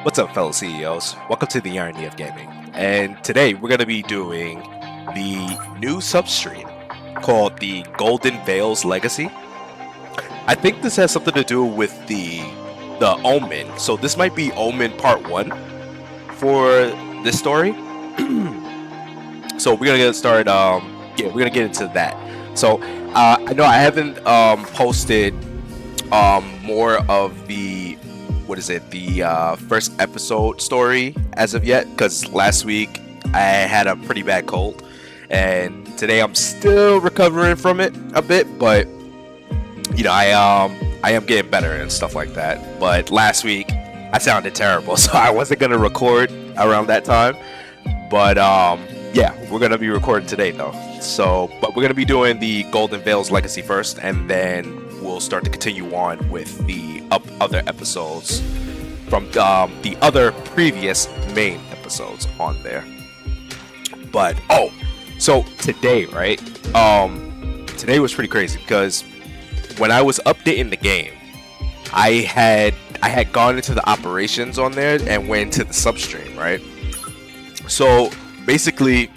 What's up, fellow CEOs? Welcome to the Irony of Gaming. And today we're going to be doing the new substream called the Golden Vale's Legacy. I think this has something to do with the Omen. So this might be Omen Part 1 for this story. So we're going to get started. We're going to get into that. So I know I haven't posted more of the first episode story as of yet, because last week I had a pretty bad cold and today I'm still recovering from it a bit, but you know, I am getting better and stuff like that. But last week I sounded terrible, so I wasn't gonna record around that time. But yeah, we're gonna be recording today though. But we're gonna be doing the Golden Vale's Legacy first, and then we'll start to continue on with the other episodes from the other previous main episodes on there. But so today, right? Today was pretty crazy because when I was updating the game, I had gone into the operations on there and went to the substream, right? So basically,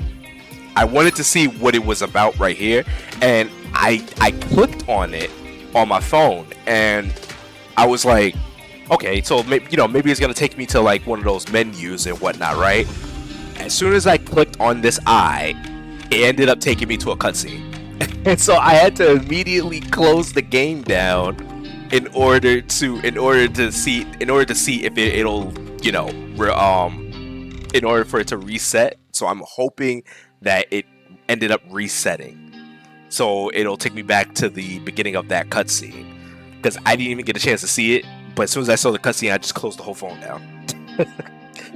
I wanted to see what it was about right here, and I clicked on it on my phone, and I was like, okay, so maybe it's gonna take me to like one of those menus and whatnot, right? As soon as I clicked on this eye, it ended up taking me to a cutscene, and so I had to immediately close the game down in order to see if it'll in order for it to reset. So I'm hoping that it ended up resetting, so it'll take me back to the beginning of that cutscene, because I didn't even get a chance to see it. But as soon as I saw the cutscene, I just closed the whole phone down.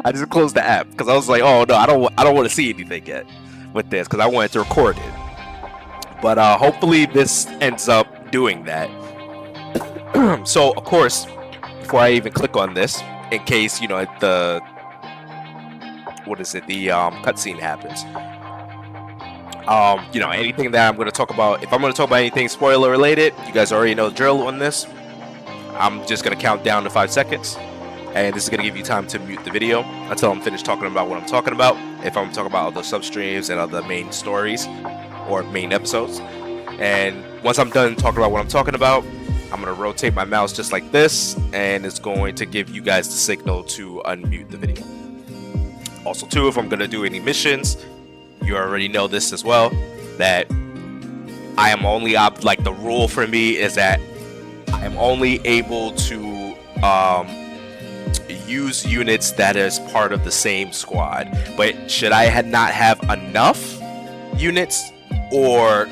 I just closed the app because I was like, oh no, I don't want to see anything yet with this, because I wanted to record it. But hopefully this ends up doing that. So of course, before I even click on this, in case the cutscene happens. Anything that I'm going to talk about, if I'm going to talk about anything spoiler related, you guys already know the drill on this. I'm just going to count down to 5 seconds, and this is going to give you time to mute the video until I'm finished talking about what I'm talking about. If I'm talking about other substreams and other main stories or main episodes. And once I'm done talking about what I'm talking about, I'm going to rotate my mouse just like this, and it's going to give you guys the signal to unmute the video. Also too, if I'm going to do any missions, you already know this as well, that I am only the rule for me is that I am only able to use units that is part of the same squad. But should I not have enough units, or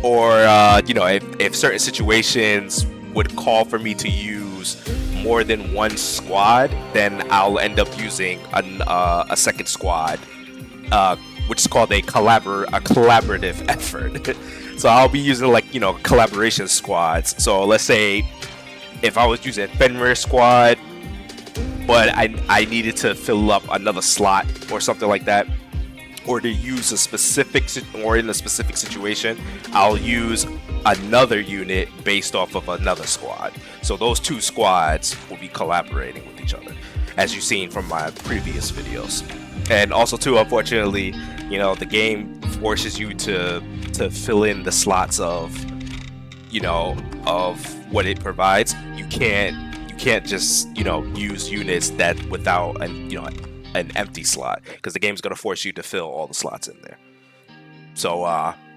if certain situations would call for me to use more than one squad, then I'll end up using a second squad, which is called a collaborative effort. So I'll be using collaboration squads. So let's say if I was using Fenrir squad, but I needed to fill up another slot or something like that, or to use in a specific situation, I'll use another unit based off of another squad. So those two squads will be collaborating with each other, as you've seen from my previous videos. And also too, unfortunately, the game forces you to fill in the slots of what it provides. You can't just use units that without an empty slot, because the game's gonna force you to fill all the slots in there. So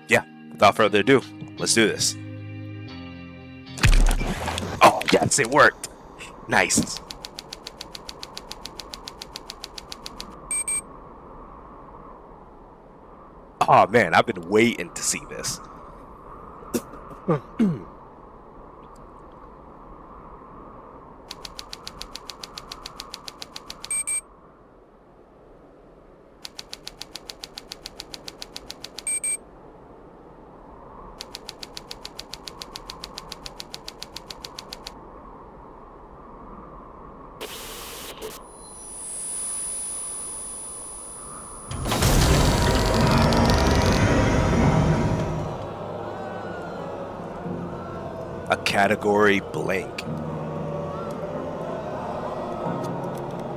yeah, without further ado, let's do this. Oh yes, it worked. Nice. Oh man, I've been waiting to see this. A category blank.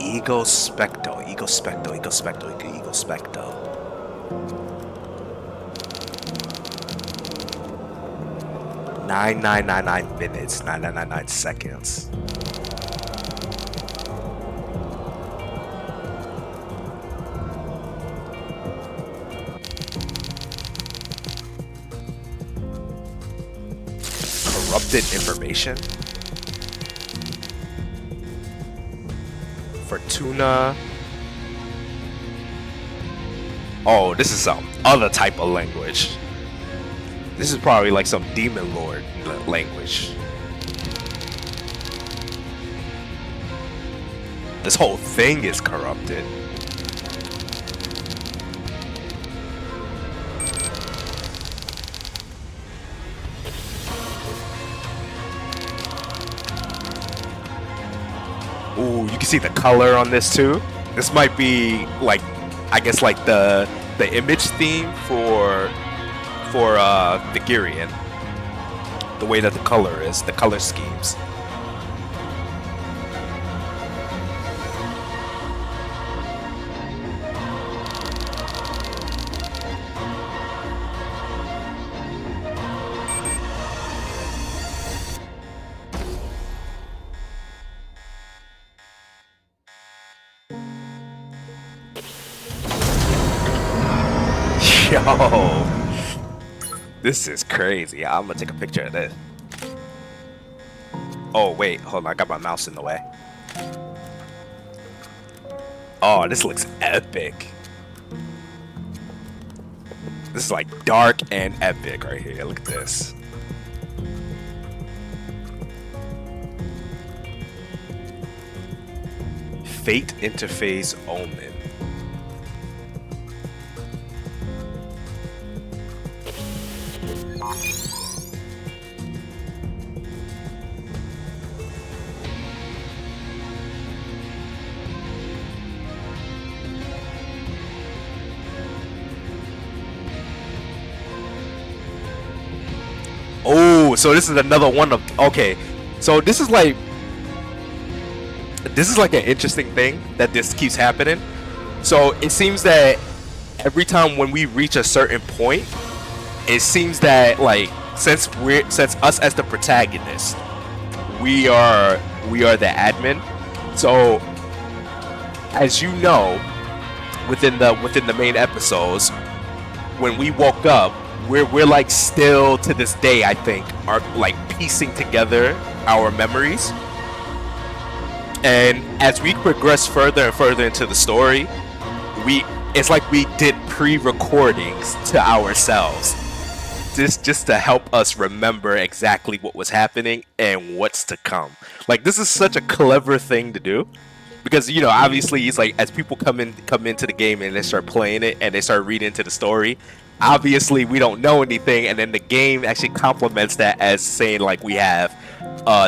Ego Specto, Ego Specto, Ego Specto, Ego Specto. Nine 999 minutes, 9999 seconds. Corrupted information. Fortuna. Oh, this is some other type of language. This is probably like some demon lord language. This whole thing is corrupted. Ooh, you can see the color on this too. This might be like, I guess like the image theme for the Girian. The way that the color is, the color schemes. Yo, this is crazy. I'm gonna take a picture of this. Oh wait, hold on, I got my mouse in the way. Oh, this looks epic. This is like dark and epic right here. Look at this. Fate interface Omen. Oh, so this is another one of, okay. So this is like an interesting thing that this keeps happening. So it seems that every time when we reach a certain point, it seems that like since us as the protagonist, we are the admin. So as you know, within the main episodes, when we woke up, we're like still to this day, I think, are like piecing together our memories. And as we progress further and further into the story, it's like we did pre-recordings to ourselves, just to help us remember exactly what was happening and what's to come. Like, this is such a clever thing to do, because you know, obviously, it's like as people come into the game and they start playing it and they start reading into the story, obviously we don't know anything, and then the game actually complements that as saying like we have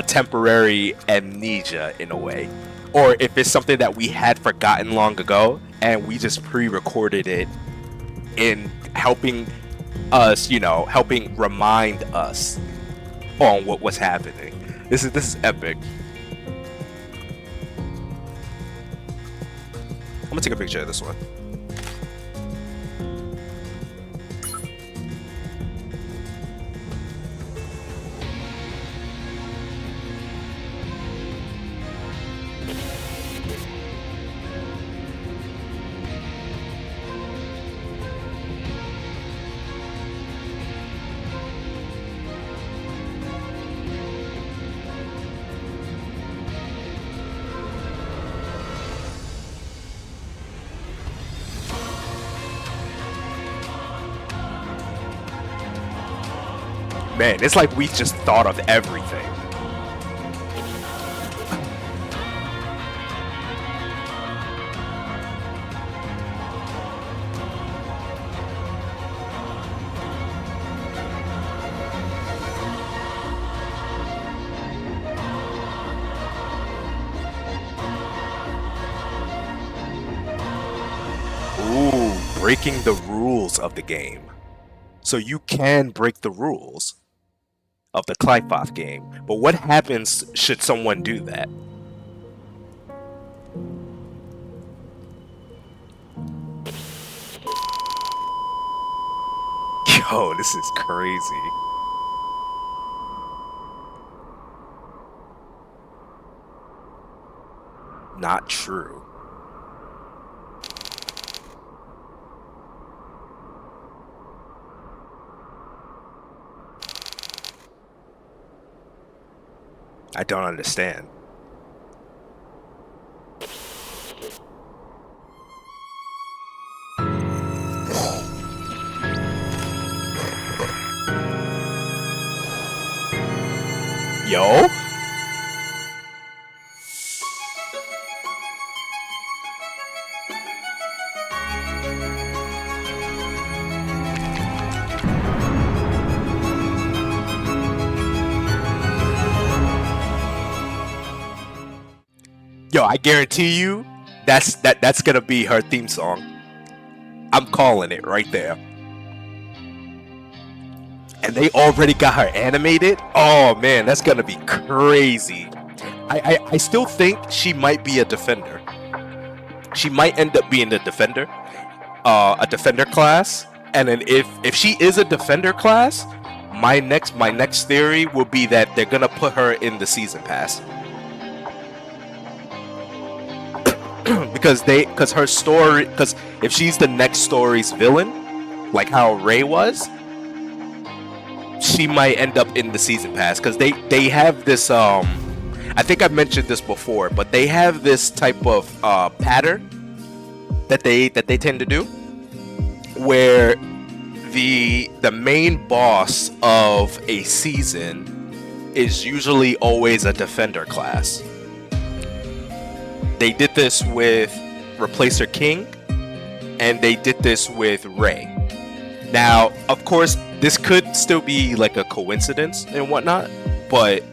temporary amnesia in a way, or if it's something that we had forgotten long ago and we just pre-recorded it in helping us, you know, helping remind us on what was happening. This is epic. I'm gonna take a picture of this one. Man, it's like we just thought of everything. Ooh, breaking the rules of the game. So you can break the rules of the Clifoth game, but what happens should someone do that? Yo, this is crazy. Not true. I don't understand. Yo? Yo, I guarantee you that's gonna be her theme song. I'm calling it right there. And they already got her animated? Oh man, that's gonna be crazy. I still think she might be a defender. She might end up being a defender class. And then if she is a defender class, my next theory will be that they're gonna put her in the season pass. because if she's the next story's villain, like how Ray was, she might end up in the season pass because they have this I think I've mentioned this before, but they have this type of pattern that they tend to do where the main boss of a season is usually always a defender class. They did this with Replacer King, and they did this with Ray. Now, of course, this could still be like a coincidence and whatnot, but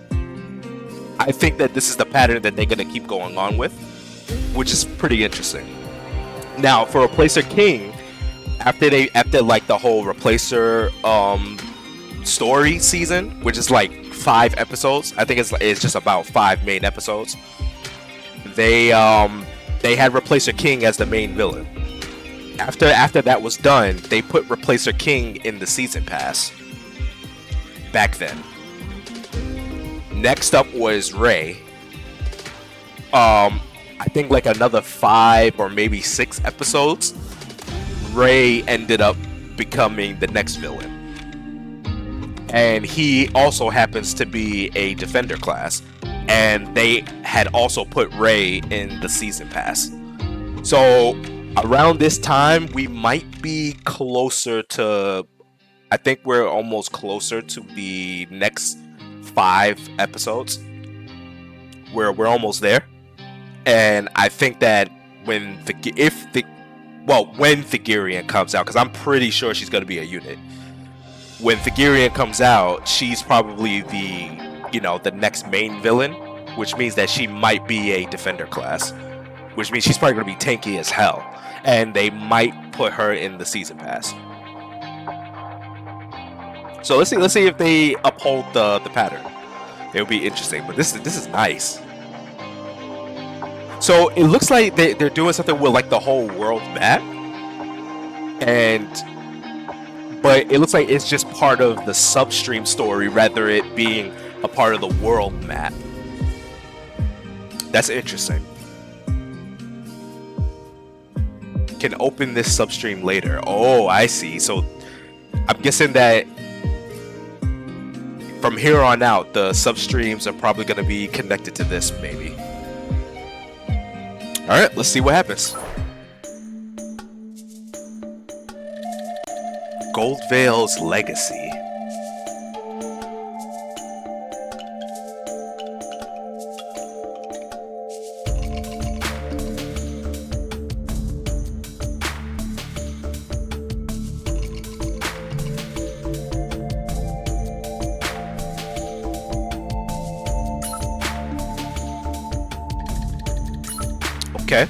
I think that this is the pattern that they're gonna keep going on with, which is pretty interesting. Now, for Replacer King, after like the whole Replacer story season, which is like 5 episodes, I think it's just about 5 main episodes. They had Replacer King as the main villain. After that was done, they put Replacer King in the season pass. Back then. Next up was Ray. I think like another 5 or maybe 6 episodes, Ray ended up becoming the next villain. And he also happens to be a defender class. And they had also put Ray in the season pass. So around this time, we might be closer to, I think we're almost closer to the next 5 episodes. We're almost there. And I think that when Thagirian comes out, because I'm pretty sure she's going to be a unit. When Thagirian comes out, she's probably the next main villain, which means that she might be a defender class, which means she's probably going to be tanky as hell, and they might put her in the season pass. So let's see if they uphold the pattern. It'll be interesting, but this is nice. So it looks like they're doing something with like the whole world map, but it looks like it's just part of the substream story rather it being a part of the world map. That's interesting. Can open this substream later. Oh, I see. So I'm guessing that from here on out, the substreams are probably going to be connected to this, maybe. Alright, let's see what happens. Gold Vale's Legacy. Okay.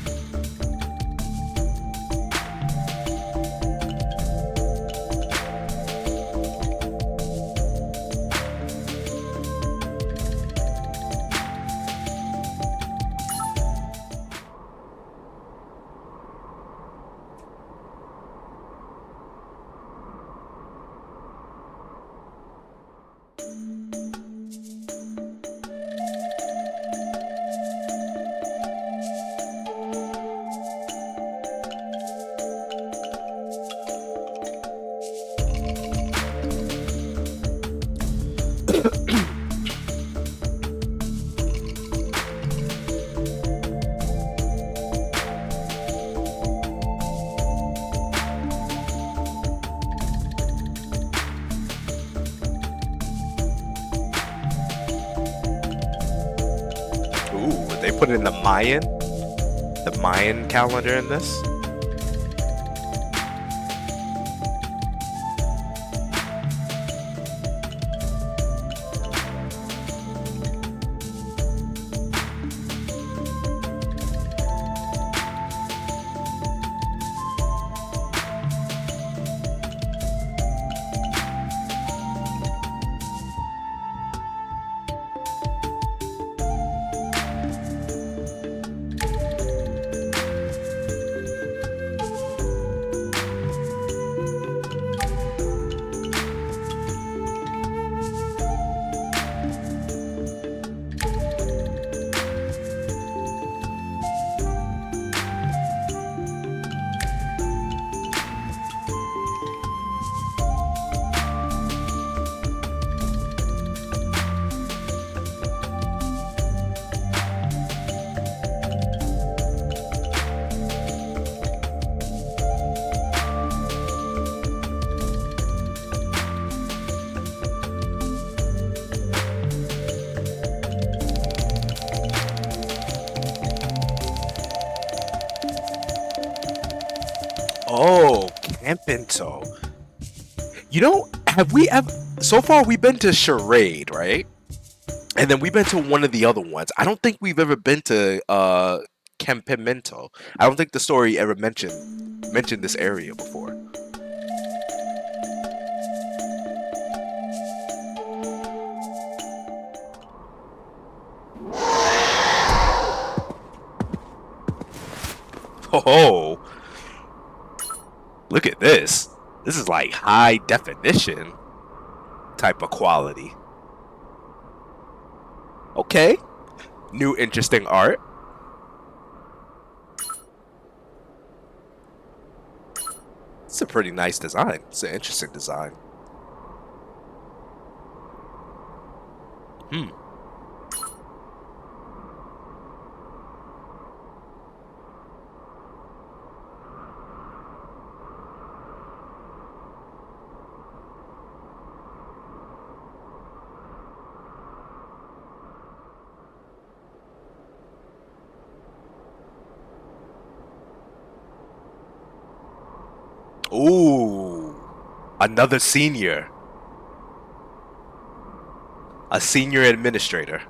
put in the Mayan calendar in this. Oh, Campinto. You know, have we ever, so far we've been to Charade, right? And then we've been to one of the other ones. I don't think we've ever been to Campimento. I don't think the story ever mentioned this area before. Oh, look at this. This is like high definition type of quality. Okay. New interesting art. It's a pretty nice design. It's an interesting design. Ooh, another senior. A senior administrator.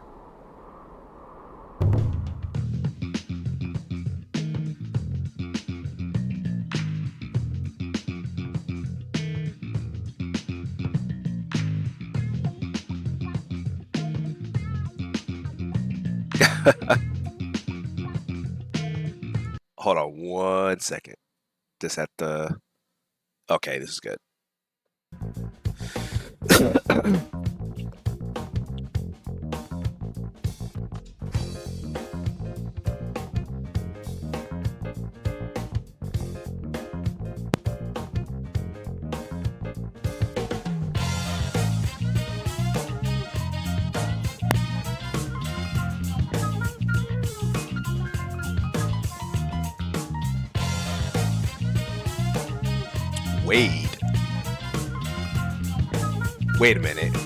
Hold on 1 second. Just at the... Okay, this is good. Wade. Wait a minute.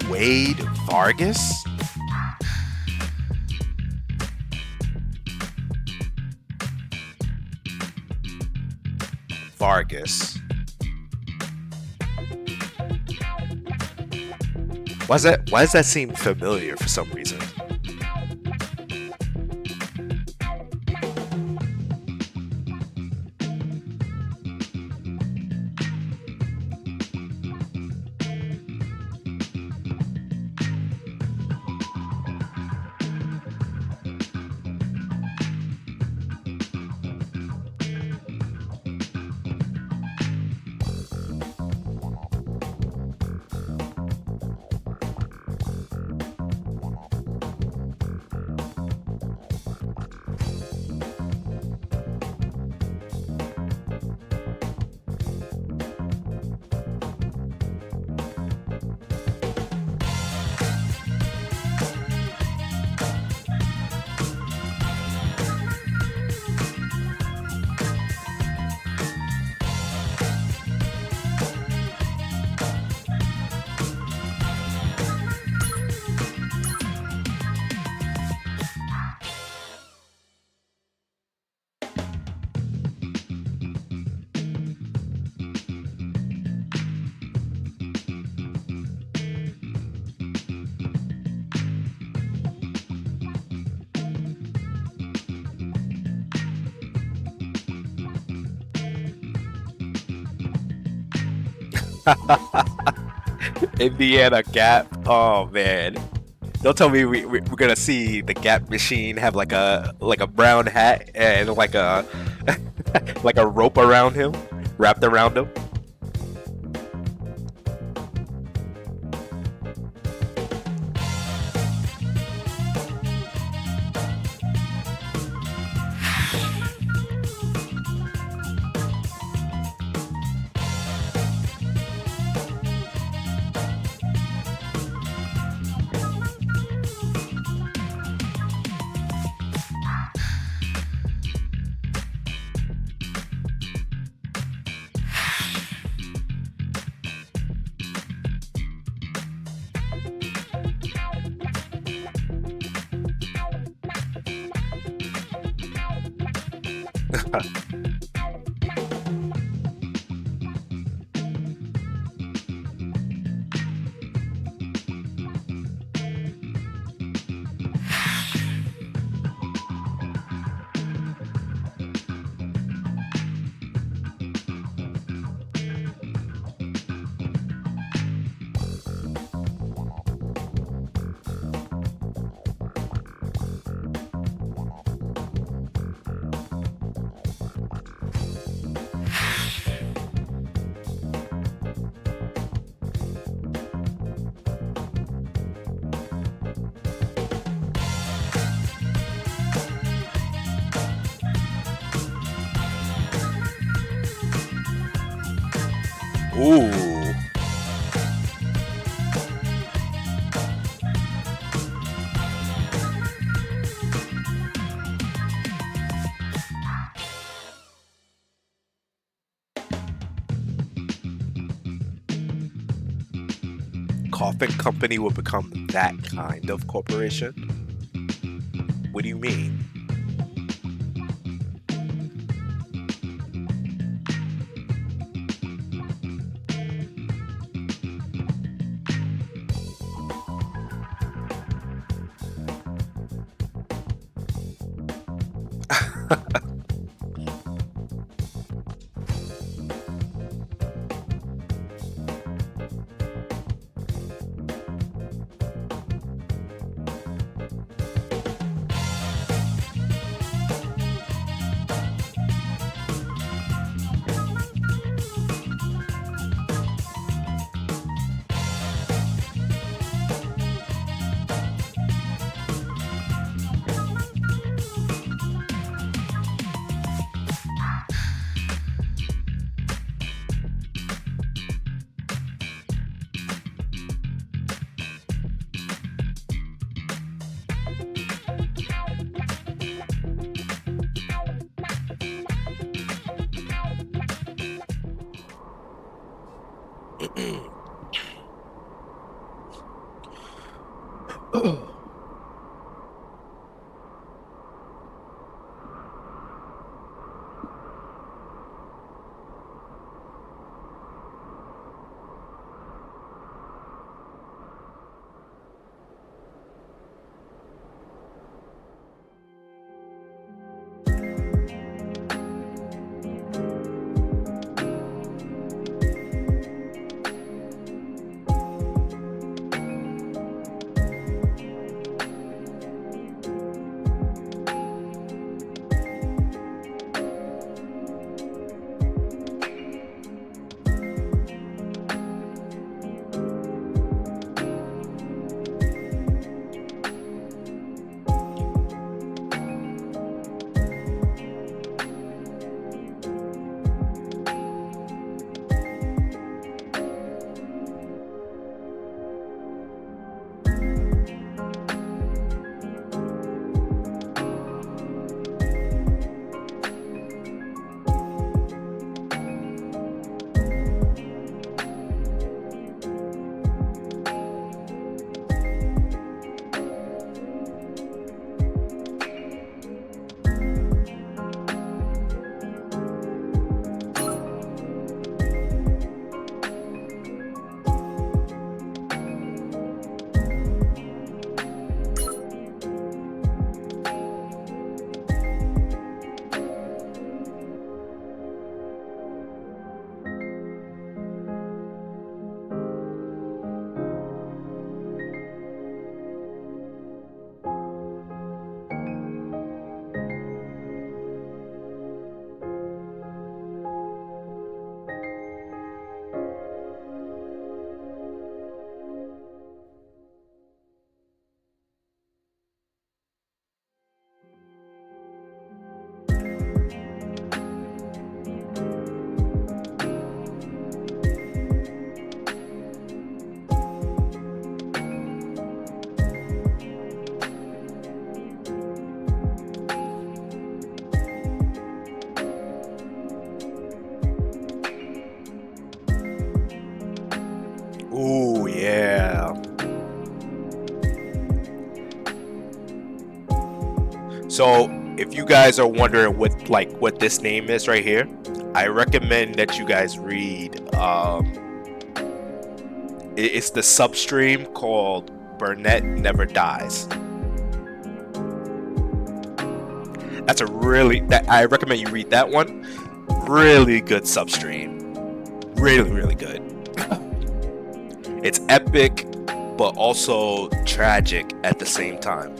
Wade Vargas? Vargas. Why does that seem familiar for some reason? Indiana Gap. Oh man. Don't tell me we're gonna see the Gap machine have like a brown hat and like a like a rope around him, wrapped around him. Ooh. Coffin Company will become that kind of corporation? What do you mean? Ooh, yeah. So if you guys are wondering what this name is right here, I recommend that you guys read. It's the substream called Burnett Never Dies. That's a really that I recommend you read that one. Really good substream. Really, really good. It's epic, but also tragic at the same time.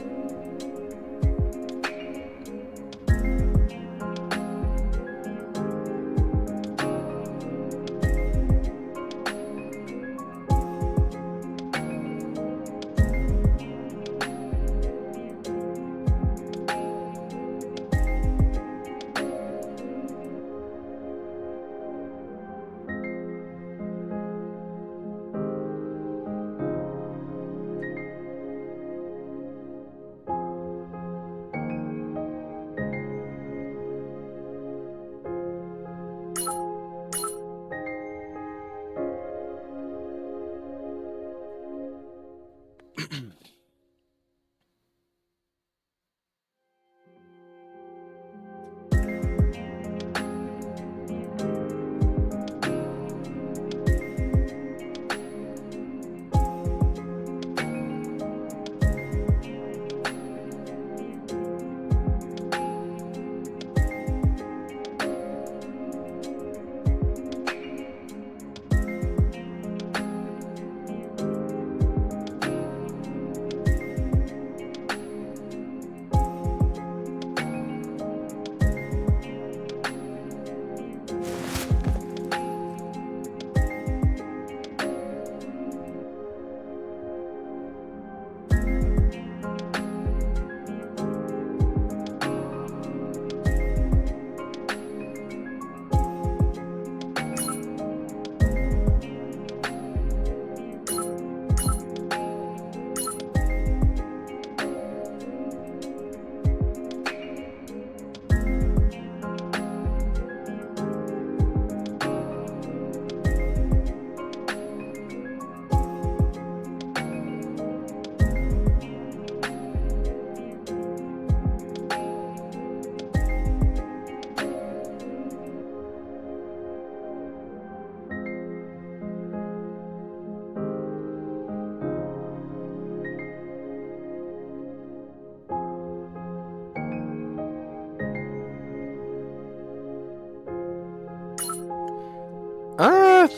Uh,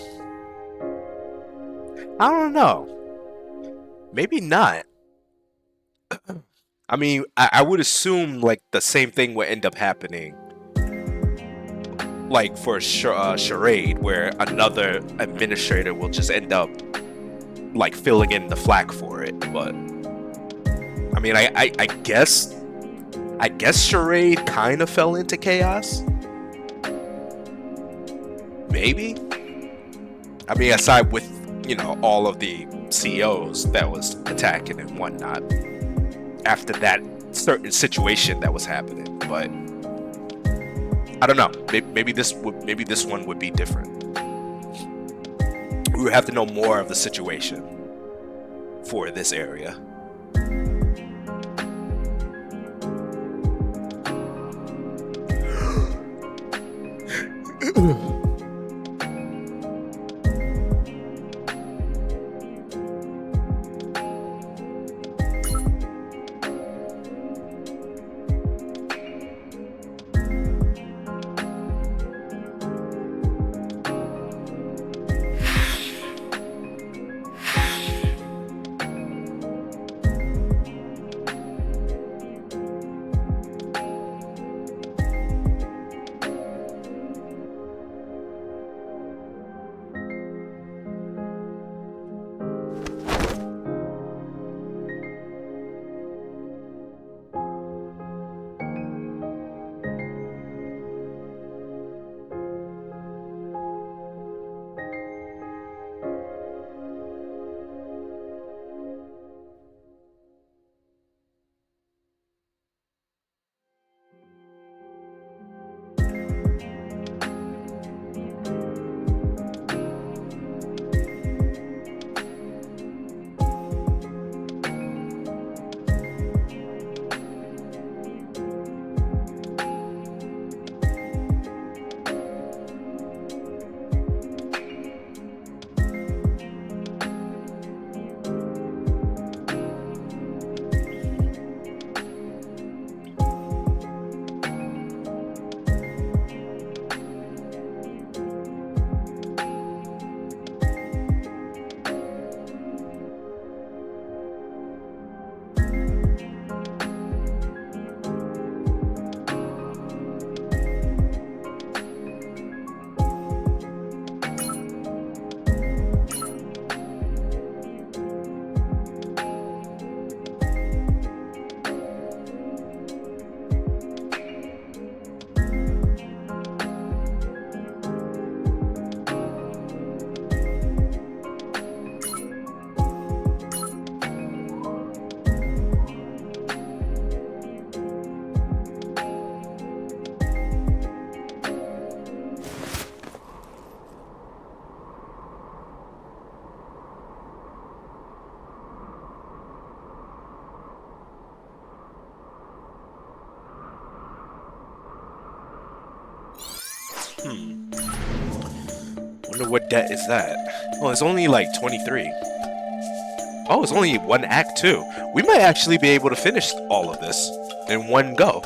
I don't know. Maybe not. I mean, I would assume like the same thing would end up happening, like for charade, where another administrator will just end up like filling in the flack for it. But I mean, I guess charade kind of fell into chaos. Maybe. I mean, aside with all of the CEOs that was attacking and whatnot after that certain situation that was happening, but I don't know. Maybe this one would be different. We would have to know more of the situation for this area. Wonder what debt is that? Oh, it's only like 23. Oh, it's only one act too. We might actually be able to finish all of this in one go.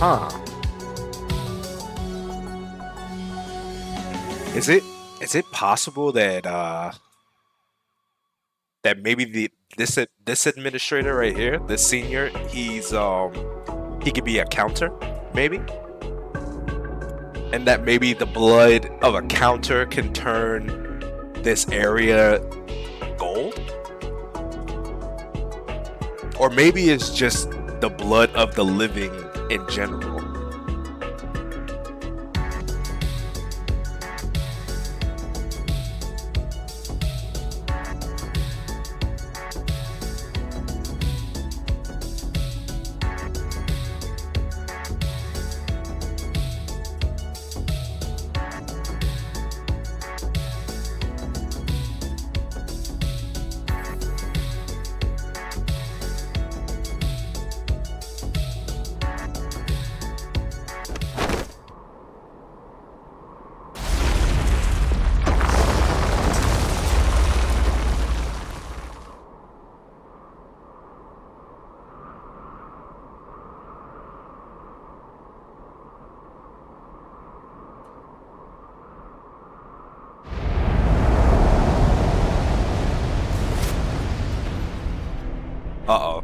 Huh. Is it possible that that maybe this administrator right here, this senior, he could be a counter, maybe, and that maybe the blood of a counter can turn this area gold, or maybe it's just the blood of the living in general. Uh-oh.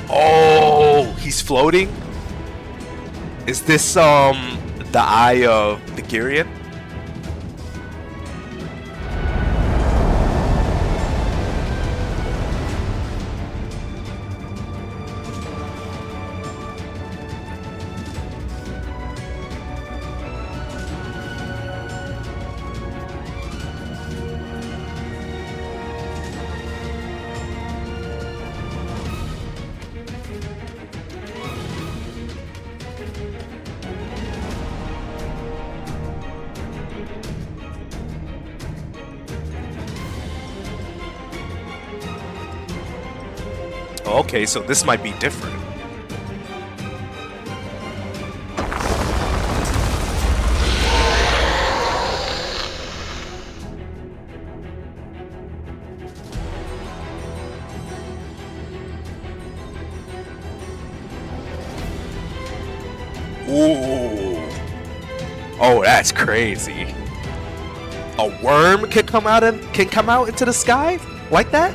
Oh, he's floating? Is this the eye of the Girion? Okay, so this might be different. Ooh. Oh, that's crazy. A worm can come out into the sky like that?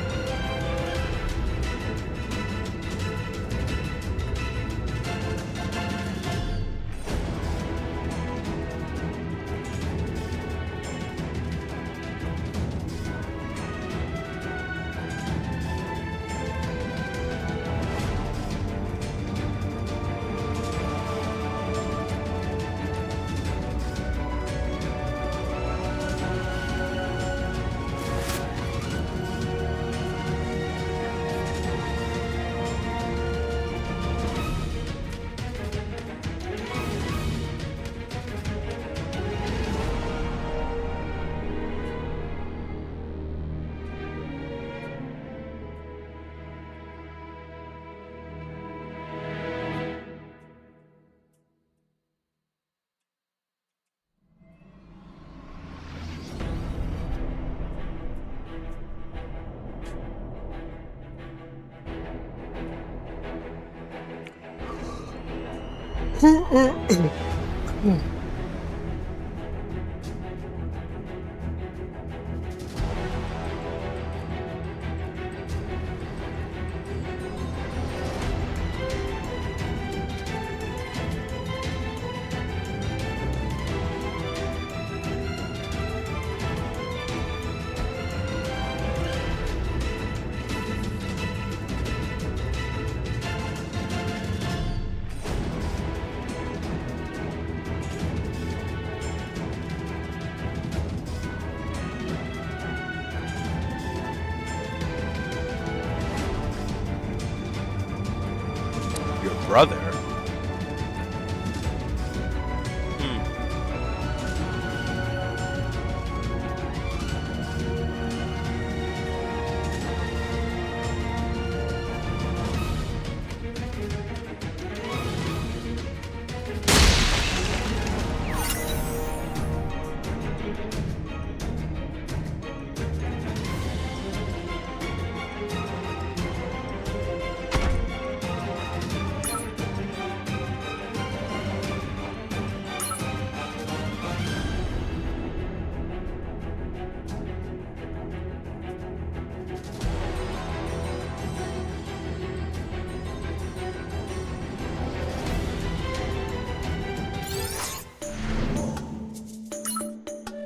Your brother?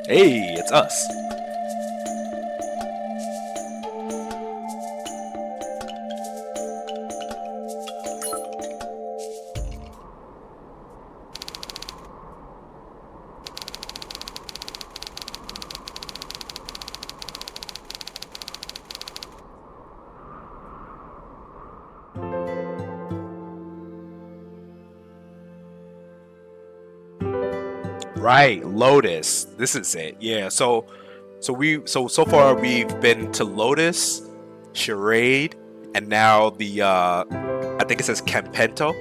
Hey, it's us. Right, Lotus. This is it. Yeah. So far we've been to Lotus, Charade, and now the I think it says Campento.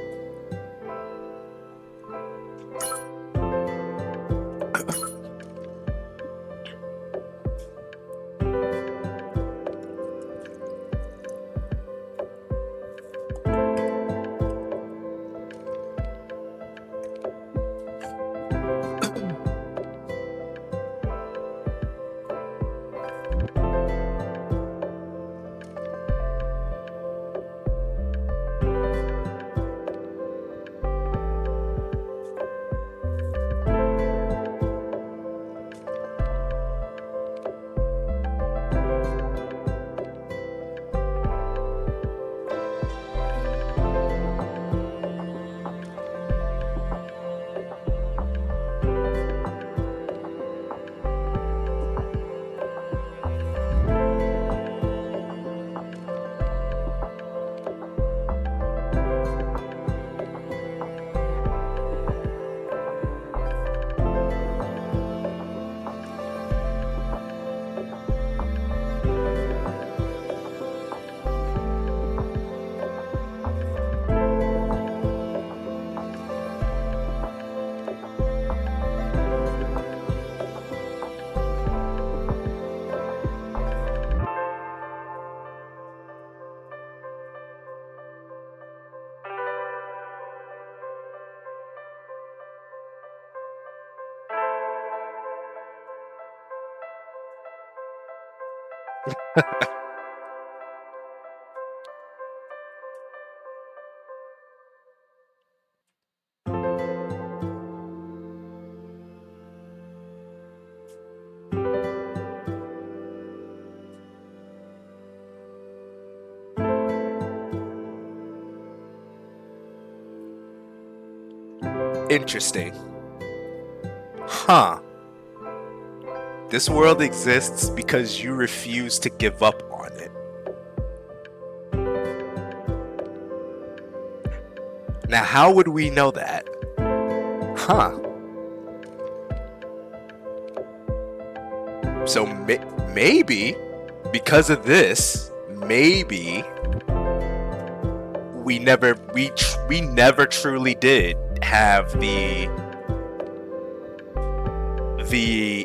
Interesting. Huh. This world exists because you refuse to give up on it. Now, how would we know that? Huh. So maybe because of this, maybe we never truly did have the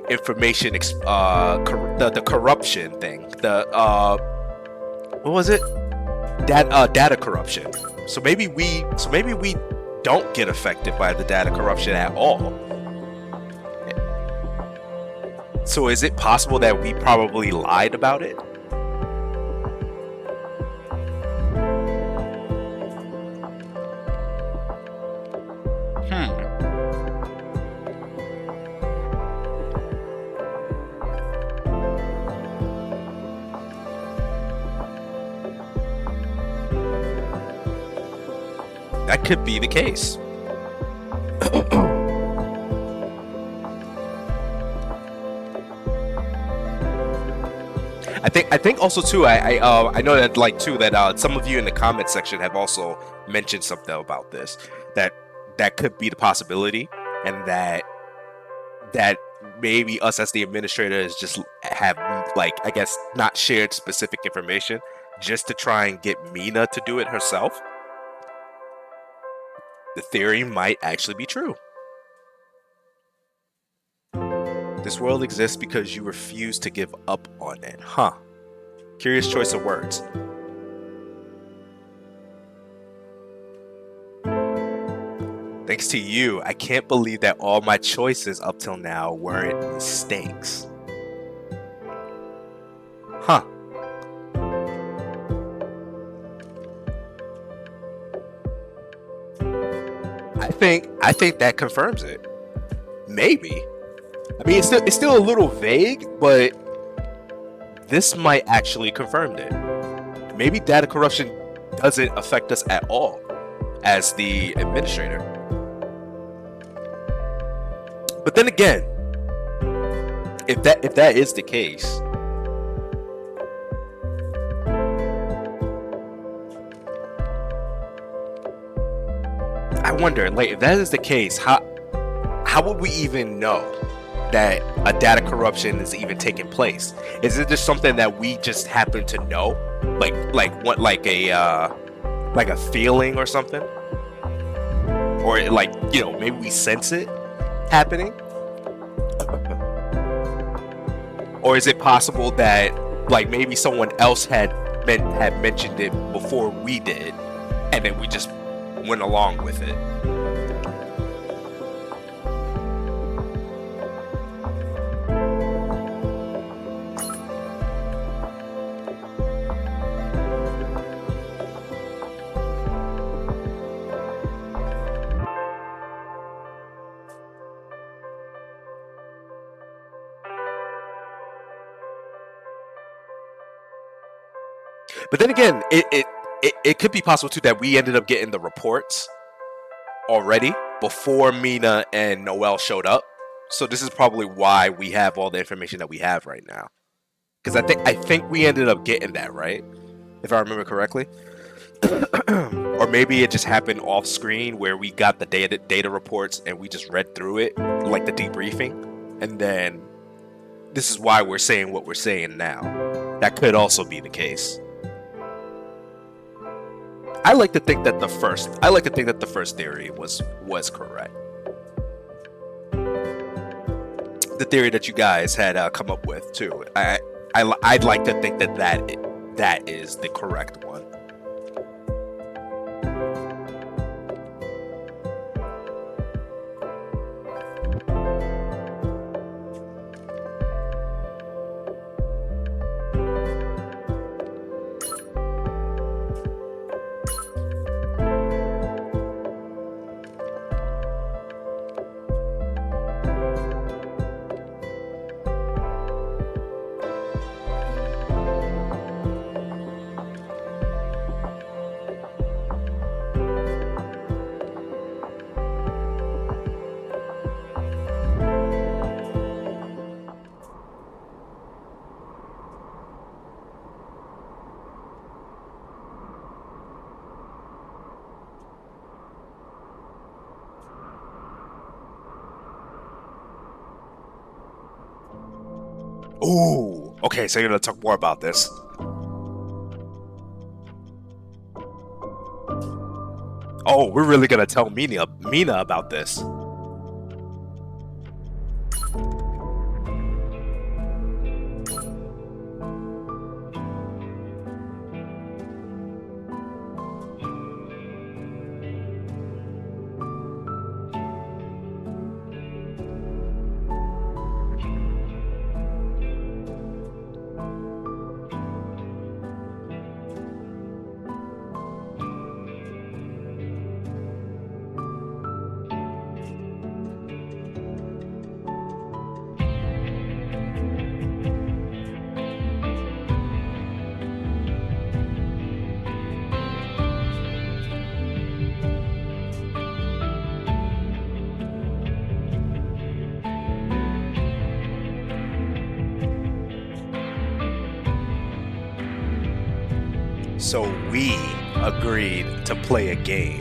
information the corruption thing, the what was it, data corruption. So maybe we don't get affected by the data corruption at all. So is it possible that we probably lied about it? That could be the case. I think also too. I know that like too that some of you in the comment section have also mentioned something about this, that could be the possibility, and that maybe us as the administrators just have, like, I guess, not shared specific information just to try and get Mina to do it herself. The theory might actually be true. This world exists because you refuse to give up on it. Huh. Curious choice of words. Thanks to you, I can't believe that all my choices up till now weren't mistakes. Huh. I think that confirms it. Maybe. I mean, it's still a little vague, but this might actually confirm it. Maybe data corruption doesn't affect us at all as the administrator. But then again, if that is the case, I wonder, like, if that is the case, how would we even know that a data corruption is even taking place? Is it just something that we just happen to know, like a feeling or something, or like, you know, maybe we sense it happening? Or is it possible that, like, maybe someone else had mentioned it before we did, and then we just went along with it? But then again, it could be possible too that we ended up getting the reports already before Mina and Noel showed up. So this is probably why we have all the information that we have right now. Because I think we ended up getting that, right? If I remember correctly. Or maybe it just happened off screen where we got the data reports and we just read through it, like the debriefing. And then this is why we're saying what we're saying now. That could also be the case. I like to think that the first theory was correct. The theory that you guys had come up with too. I'd like to think that is the correct one. Ooh, okay, so you're gonna talk more about this. Oh, we're really gonna tell Mina about this. So we agreed to play a game.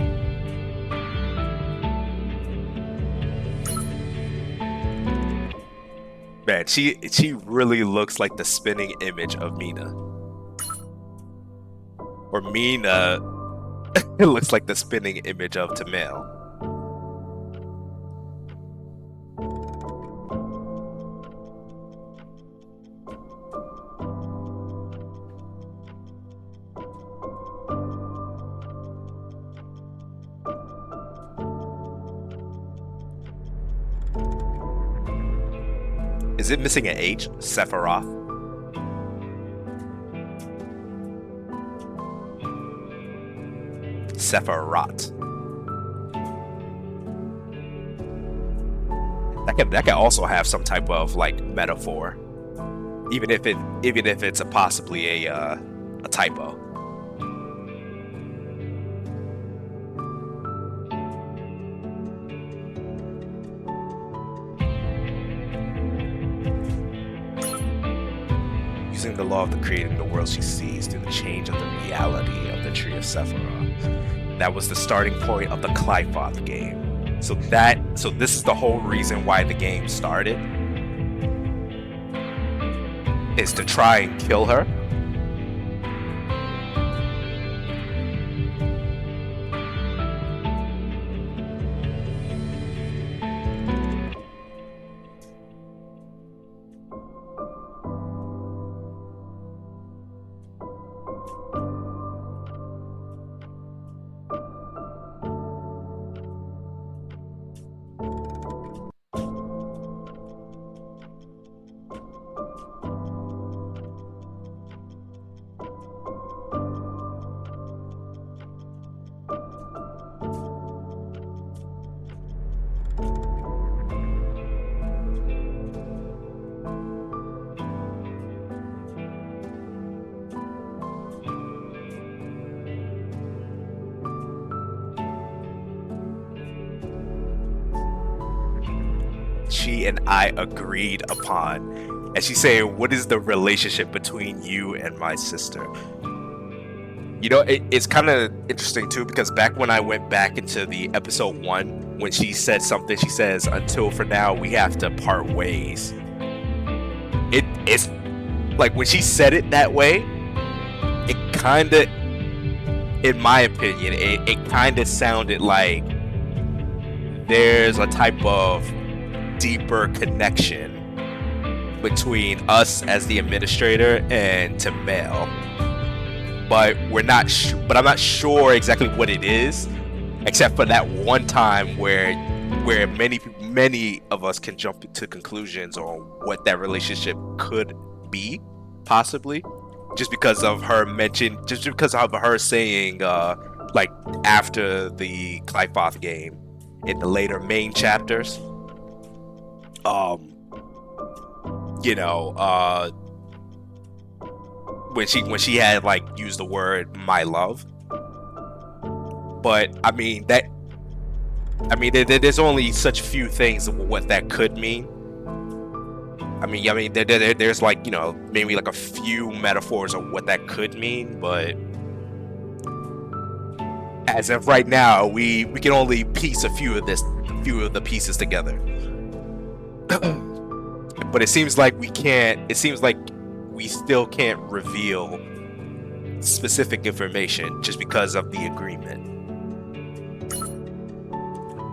Man, she really looks like the spinning image of Mina. Or Mina it looks like the spinning image of Tamil. Is it missing an H? Sephiroth. Sephiroth. that can also have some type of like metaphor, even if it's a possibly a typo. Using the law of the creating the world she sees through the change of the reality of the tree of Sephiroth. That was the starting point of the Qlipoth game. So this is the whole reason why the game started, is to try and kill her. She and I agreed upon. And she's saying, what is the relationship between you and my sister? You know, it's kind of interesting too, because back when I went back into the episode 1, when she said something, she says, until for now we have to part ways. It's like, when she said it that way, it kind of, in my opinion, it kind of sounded like there's a type of deeper connection between us as the administrator and Tamel, but I'm not sure exactly what it is, except for that one time where many of us can jump to conclusions on what that relationship could be, possibly, just because of her saying like after the Qlipoth game in the later main chapters, you know, when she had like used the word "my love," but I mean there's only such few things of what that could mean. I mean there's like, you know, maybe like a few metaphors of what that could mean, but as of right now, we can only piece a few of the pieces together. But it seems like we still can't reveal specific information just because of the agreement.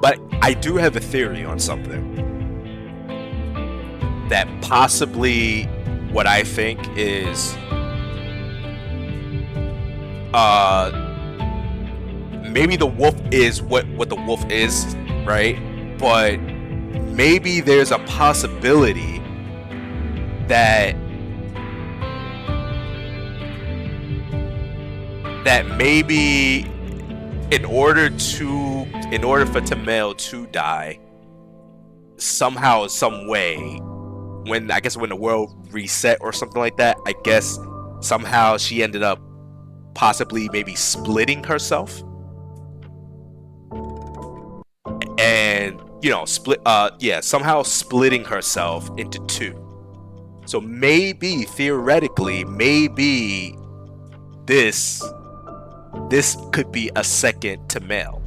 But I do have a theory on something, that possibly what I think is maybe the wolf is what the wolf is, right? But maybe there's a possibility that maybe in order for Tamel to die, somehow, some way, when the world reset or something like that, I guess somehow she ended up possibly maybe splitting herself, and, you know, somehow splitting herself into two. So maybe, theoretically, this could be a second Tamel,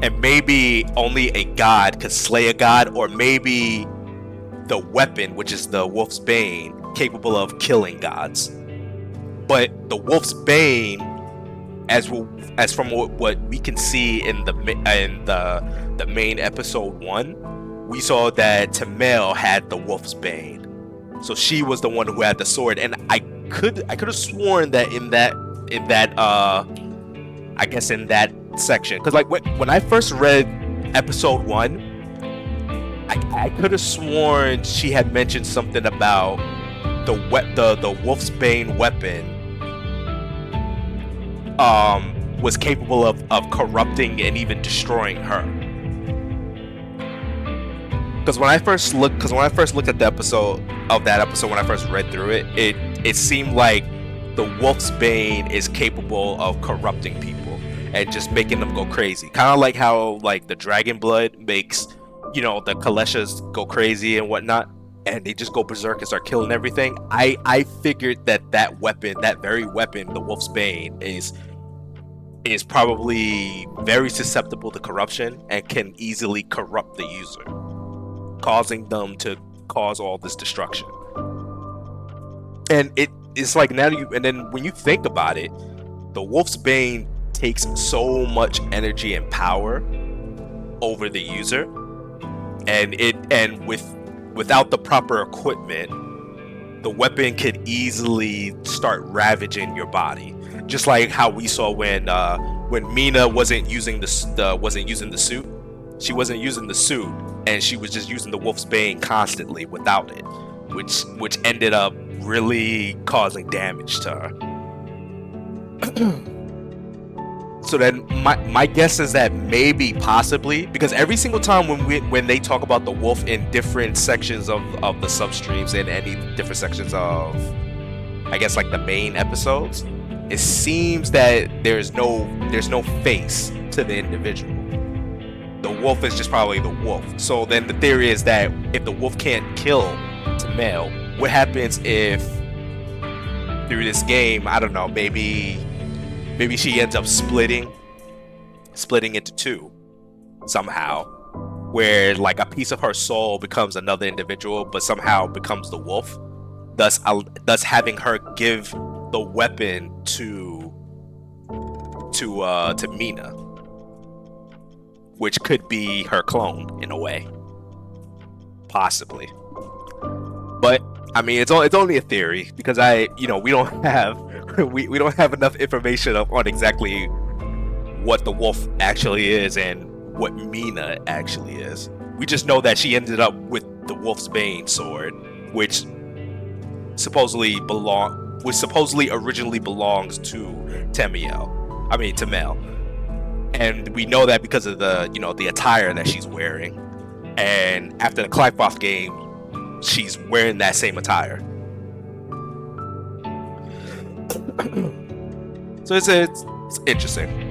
and maybe only a god could slay a god, or maybe the weapon, which is the Wolf's Bane, capable of killing gods. But the Wolf's Bane, as from what we can see in the main episode 1, we saw that Tamel had the Wolf's Bane, so she was the one who had the sword. And I could have sworn that in that I guess in that section, because like when I first read episode 1, I could have sworn she had mentioned something about the Wolf's Bane weapon was capable of corrupting and even destroying her. because when I first looked at the episode of that episode, when I first read through it, it seemed like the Wolf's Bane is capable of corrupting people and just making them go crazy. Kind of like how like the Dragon Blood makes, you know, the Kaleshas go crazy and whatnot, and they just go berserk and start killing everything. I figured that that weapon, that very weapon, the Wolf's Bane, is probably very susceptible to corruption and can easily corrupt the user, causing them to cause all this destruction. And it's like now and then when you think about it, the Wolf's Bane takes so much energy and power over the user, and without the proper equipment, the weapon could easily start ravaging your body. Just like how we saw when Mina wasn't using the suit. She wasn't using the suit, and she was just using the Wolf's Bane constantly without it, which ended up really causing damage to her. So then my guess is that maybe possibly, because every single time when they talk about the wolf in different sections of the substreams and any different sections of, I guess, like the main episodes, it seems that there's no face to the individual. The wolf is just probably the wolf. So then the theory is that if the wolf can't kill Tamel, what happens if through this game, I don't know, maybe she ends up splitting into two somehow, where like a piece of her soul becomes another individual but somehow becomes the wolf, thus having her give the weapon to Mina, which could be her clone in a way, possibly. But I mean, it's only a theory, because we don't have we don't have enough information on exactly what the wolf actually is and what Mina actually is. We just know that she ended up with the Wolf's Bane sword, which supposedly originally belongs to Tamel. And we know that because of the attire that she's wearing. And after the Clifoth game, she's wearing that same attire. So it's interesting.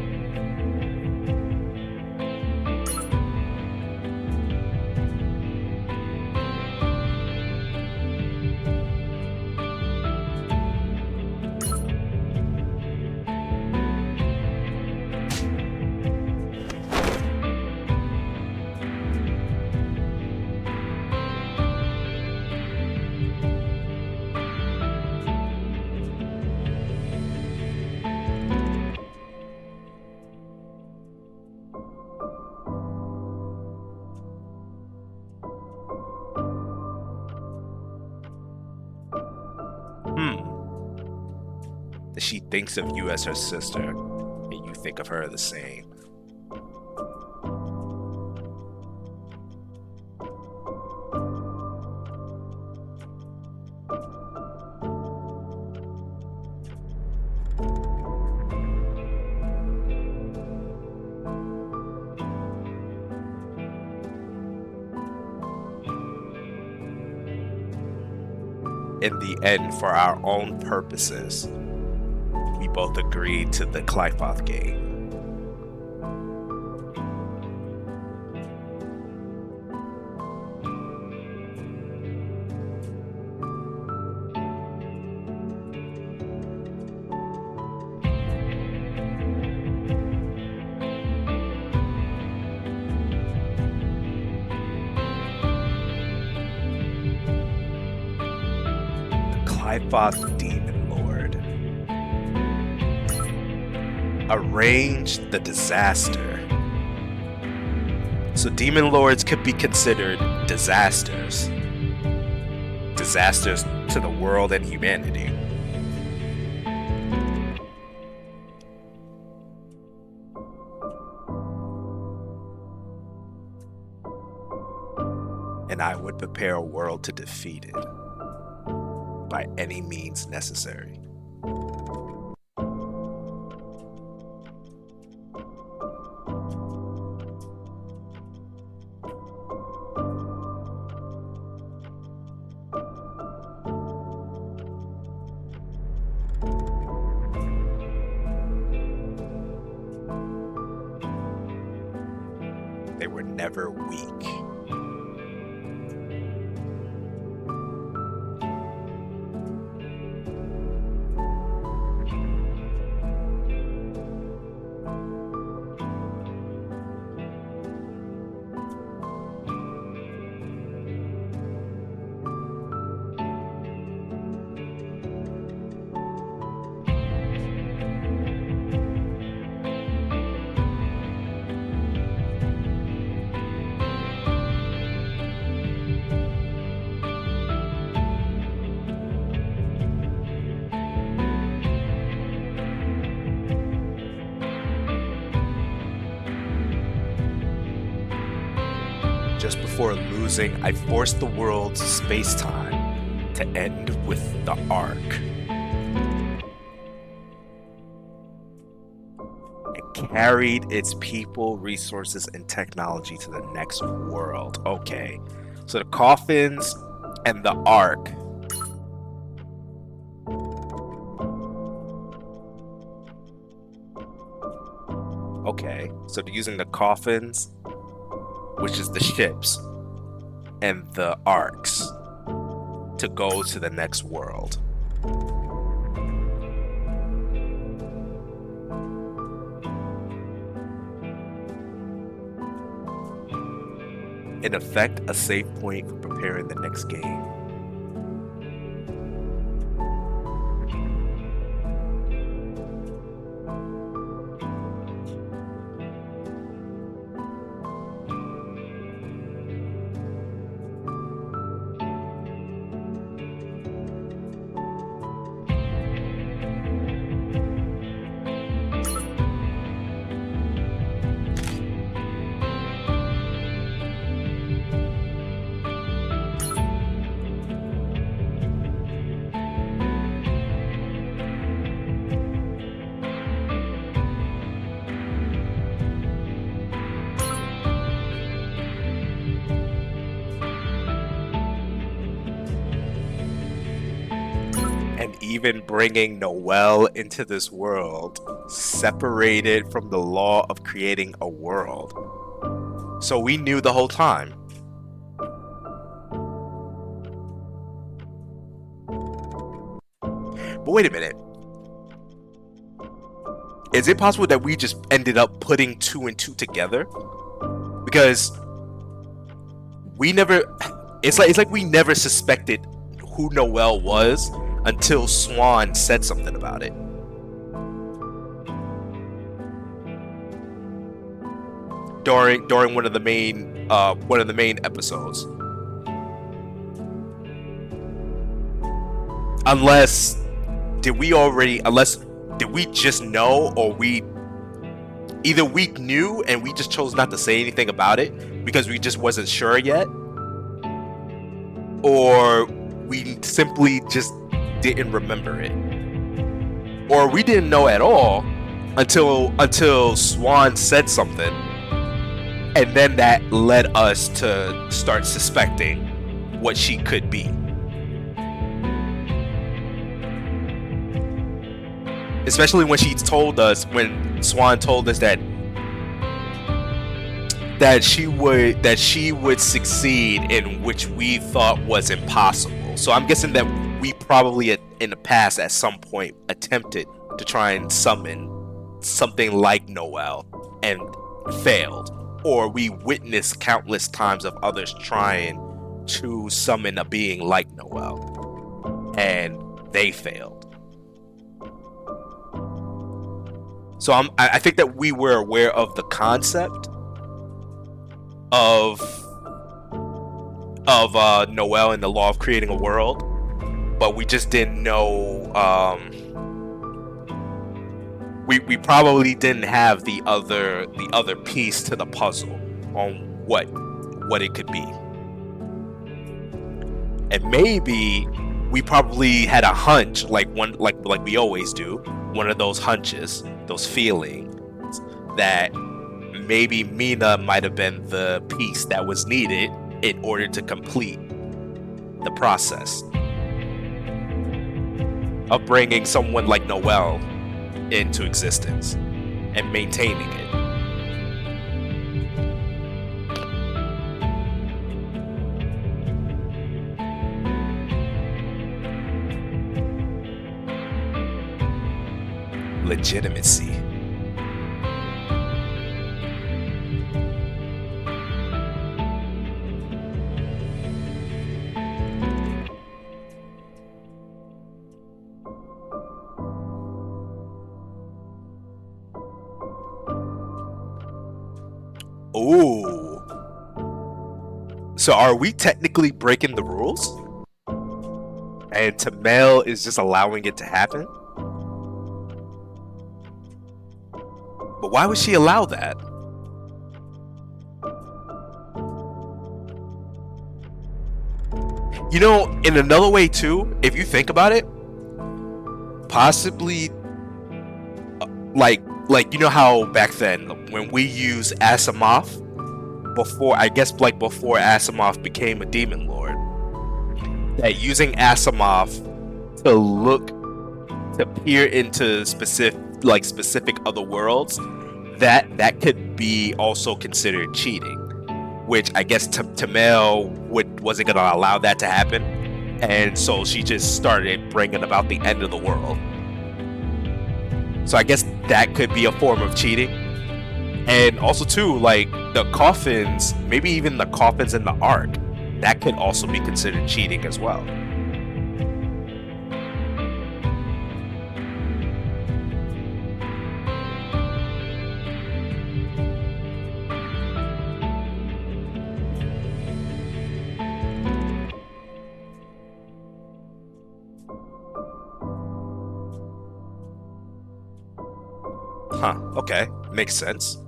She thinks of you as her sister, and you think of her the same. In the end, for our own purposes, we both agreed to the Clifoth game. The Clifoth Demon Lord arranged the disaster. So demon lords could be considered disasters. Disasters to the world and humanity. And I would prepare a world to defeat it by any means necessary. they were never weak. Just before losing, I forced the world's space-time to end with the Ark. It carried its people, resources, and technology to the next world. Okay, so the coffins and the Ark. Okay, so they're using the coffins, which is the ships, and the arcs to go to the next world. In effect, a save point for preparing the next game. And even bringing Noel into this world, separated from the law of creating a world. So we knew the whole time. But wait a minute. Is it possible that we just ended up putting 2 and 2 together? Because we never... It's like we never suspected who Noel was until Swan said something about it. During one of the main episodes. Unless did we just know, or either we knew and we just chose not to say anything about it because we just wasn't sure yet, or we simply just didn't remember it, or we didn't know at all until Swan said something, and then that led us to start suspecting what she could be. Especially when Swan told us that she would succeed in which we thought was impossible. So I'm guessing that we probably in the past at some point attempted to try and summon something like Noel and failed, or we witnessed countless times of others trying to summon a being like Noel and they failed. So I think that we were aware of the concept of Noel and the law of creating a world, but we just didn't know. We probably didn't have the other piece to the puzzle on what it could be, and maybe we probably had a hunch, like we always do, one of those hunches, those feelings that maybe Mina might have been the piece that was needed in order to complete the process of bringing someone like Noel into existence and maintaining it. legitimacy. Ooh. So are we technically breaking the rules? And Tamel is just allowing it to happen? But why would she allow that? You know, in another way too, if you think about it, possibly like you know how back then when we used Asimov before, I guess like before Asimov became a demon lord, that using Asimov to peer into specific other worlds, that could be also considered cheating, which I guess Tamel wasn't gonna allow that to happen, and so she just started bringing about the end of the world. So I guess that could be a form of cheating. And also too, like the coffins, maybe even the coffins in the Ark, that could also be considered cheating as well. Huh, okay, makes sense.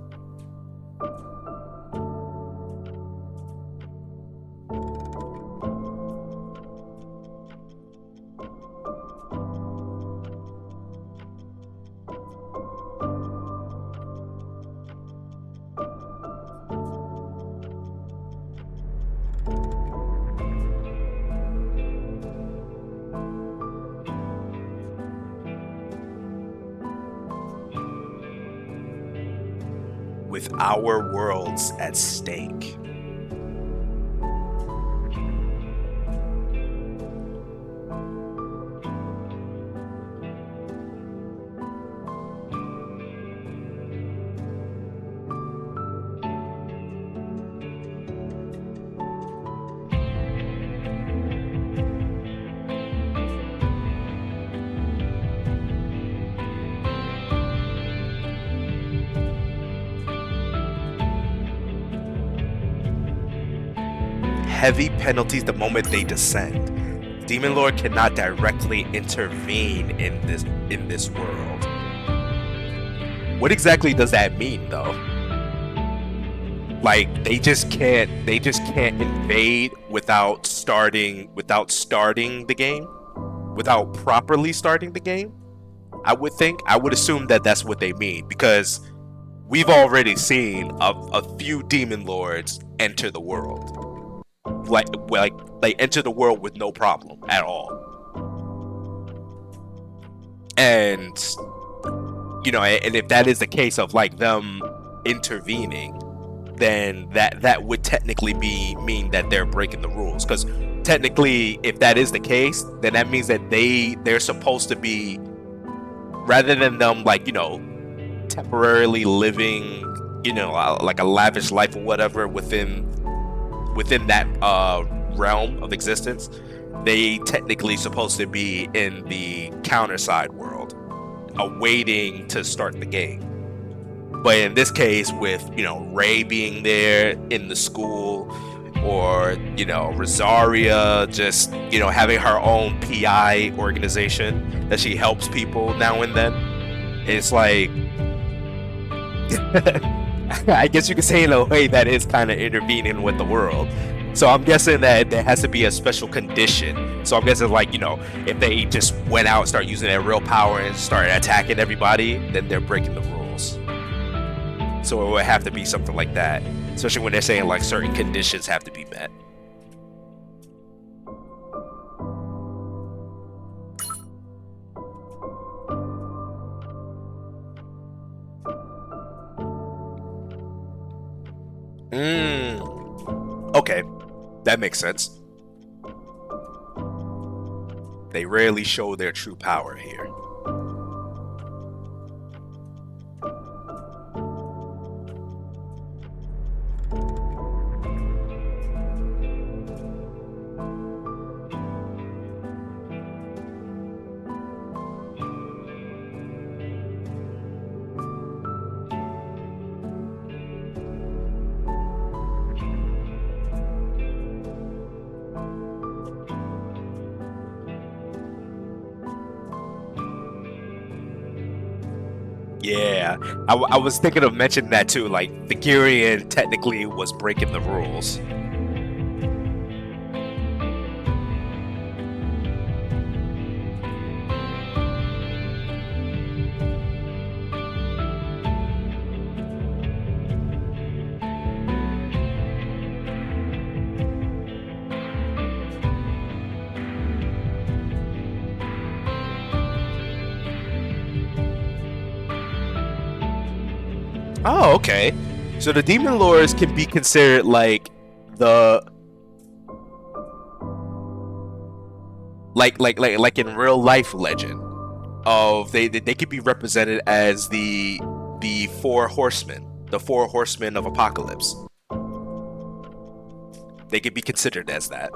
With our worlds at stake. Heavy penalties the moment they descend. Demon Lord cannot directly intervene in this world. What exactly does that mean though? Like they just can't invade without starting the game? Without properly starting the game? I would assume that that's what they mean, because we've already seen a few demon lords enter the world. Like they enter the world with no problem at all. And you know, and if that is the case of like them intervening, then that would technically mean that they're breaking the rules, because technically if that is the case, then that means that they're supposed to be, rather than them like, you know, temporarily living, you know, like a lavish life or whatever within that realm of existence, they technically supposed to be in the CounterSide world, awaiting to start the game. But in this case, with, you know, Ray being there in the school, or, you know, Rosaria just, you know, having her own PI organization that she helps people now and then, it's like I guess you could say in a way that is kind of intervening with the world. So I'm guessing that there has to be a special condition. So I'm guessing, like, you know, if they just went out and start using their real power and started attacking everybody, then they're breaking the rules. So it would have to be something like that, especially when they're saying like certain conditions have to be met. Okay, that makes sense. They rarely show their true power here. Yeah, I was thinking of mentioning that too. Like the Kyrian technically was breaking the rules. Oh, okay. So the demon lords can be considered like the like in real life legend of they could be represented as the four horsemen of apocalypse. They could be considered as that.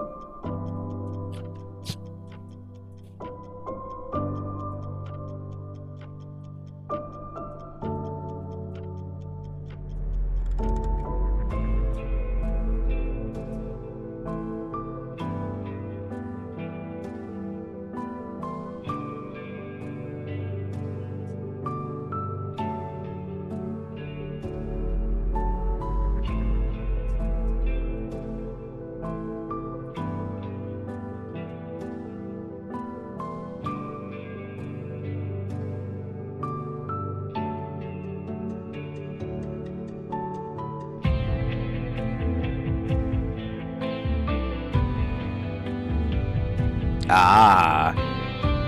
Ah,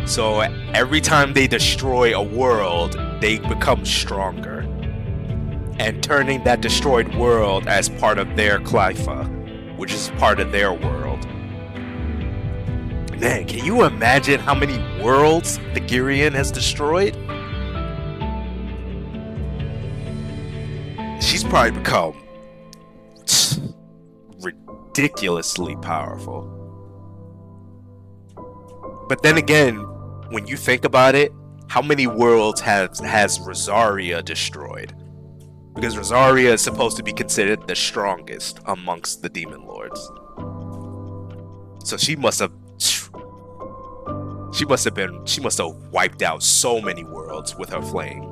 so every time they destroy a world, they become stronger, and turning that destroyed world as part of their Clypha, which is part of their world. Man, can you imagine how many worlds the Girian has destroyed? She's probably become ridiculously powerful. But then again, when you think about it, how many worlds has Rosaria destroyed? Because Rosaria is supposed to be considered the strongest amongst the demon lords. So she must have wiped out so many worlds with her flame.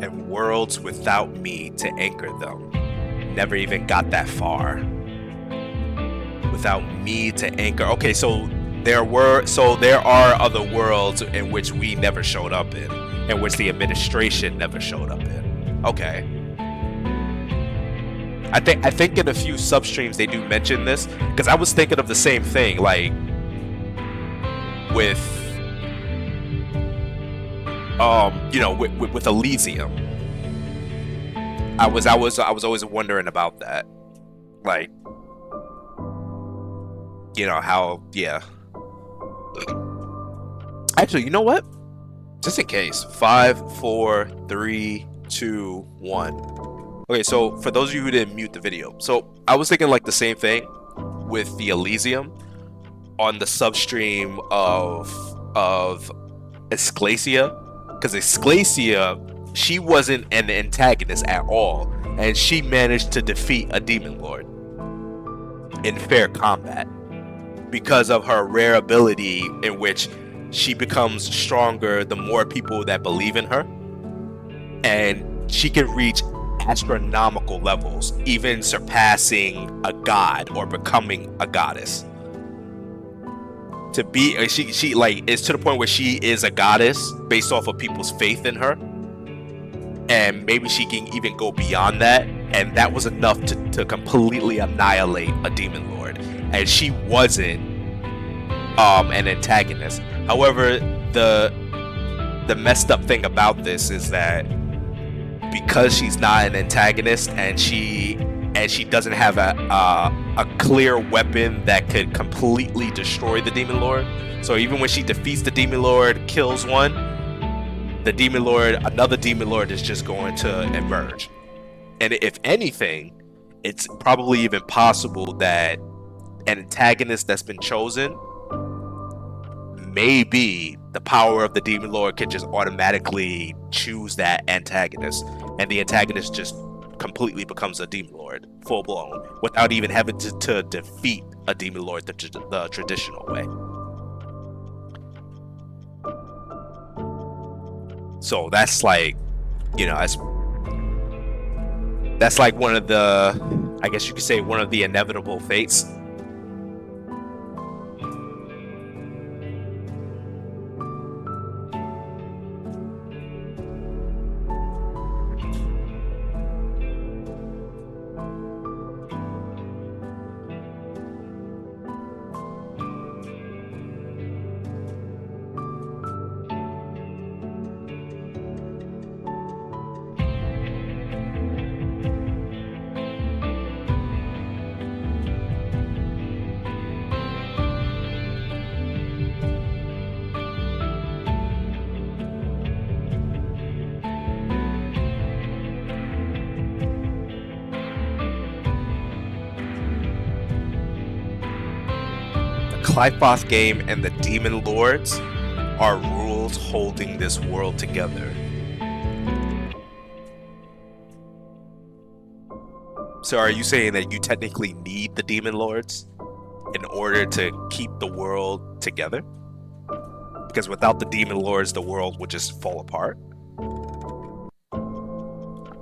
And worlds without me to anchor them never even got that far. Without me to anchor. Okay, so there are other worlds in which we never showed up in which the administration never showed up in. Okay. I think in a few substreams they do mention this, because I was thinking of the same thing, like with with Elysium. I was always wondering about that. Like, how, yeah. Actually, you know what? Just in case. 5, 4, 3, 2, 1. Okay, so for those of you who didn't mute the video, so I was thinking like the same thing with the Elysium on the substream of Esclacia. Because Esclacia, she wasn't an antagonist at all, and she managed to defeat a demon lord in fair combat because of her rare ability in which she becomes stronger the more people that believe in her, and she can reach astronomical levels, even surpassing a god or becoming a goddess. To be, she like, it's to the point where she is a goddess based off of people's faith in her, and maybe she can even go beyond that, and that was enough to completely annihilate a demon lord, and she wasn't an antagonist. However, the messed up thing about this is that because she's not an antagonist and she doesn't have a clear weapon that could completely destroy the demon lord, so even when she defeats the demon lord, kills one, another demon lord is just going to emerge. And if anything, it's probably even possible that an antagonist that's been chosen, maybe the power of the demon lord could just automatically choose that antagonist, and the antagonist just completely becomes a demon lord, full blown, without even having to defeat a demon lord the traditional way. So that's like, that's like one of the, I guess you could say, one of the inevitable fates. Qlipoth game and the demon lords are rules holding this world together. So are you saying that you technically need the demon lords in order to keep the world together? Because without the demon lords, the world would just fall apart?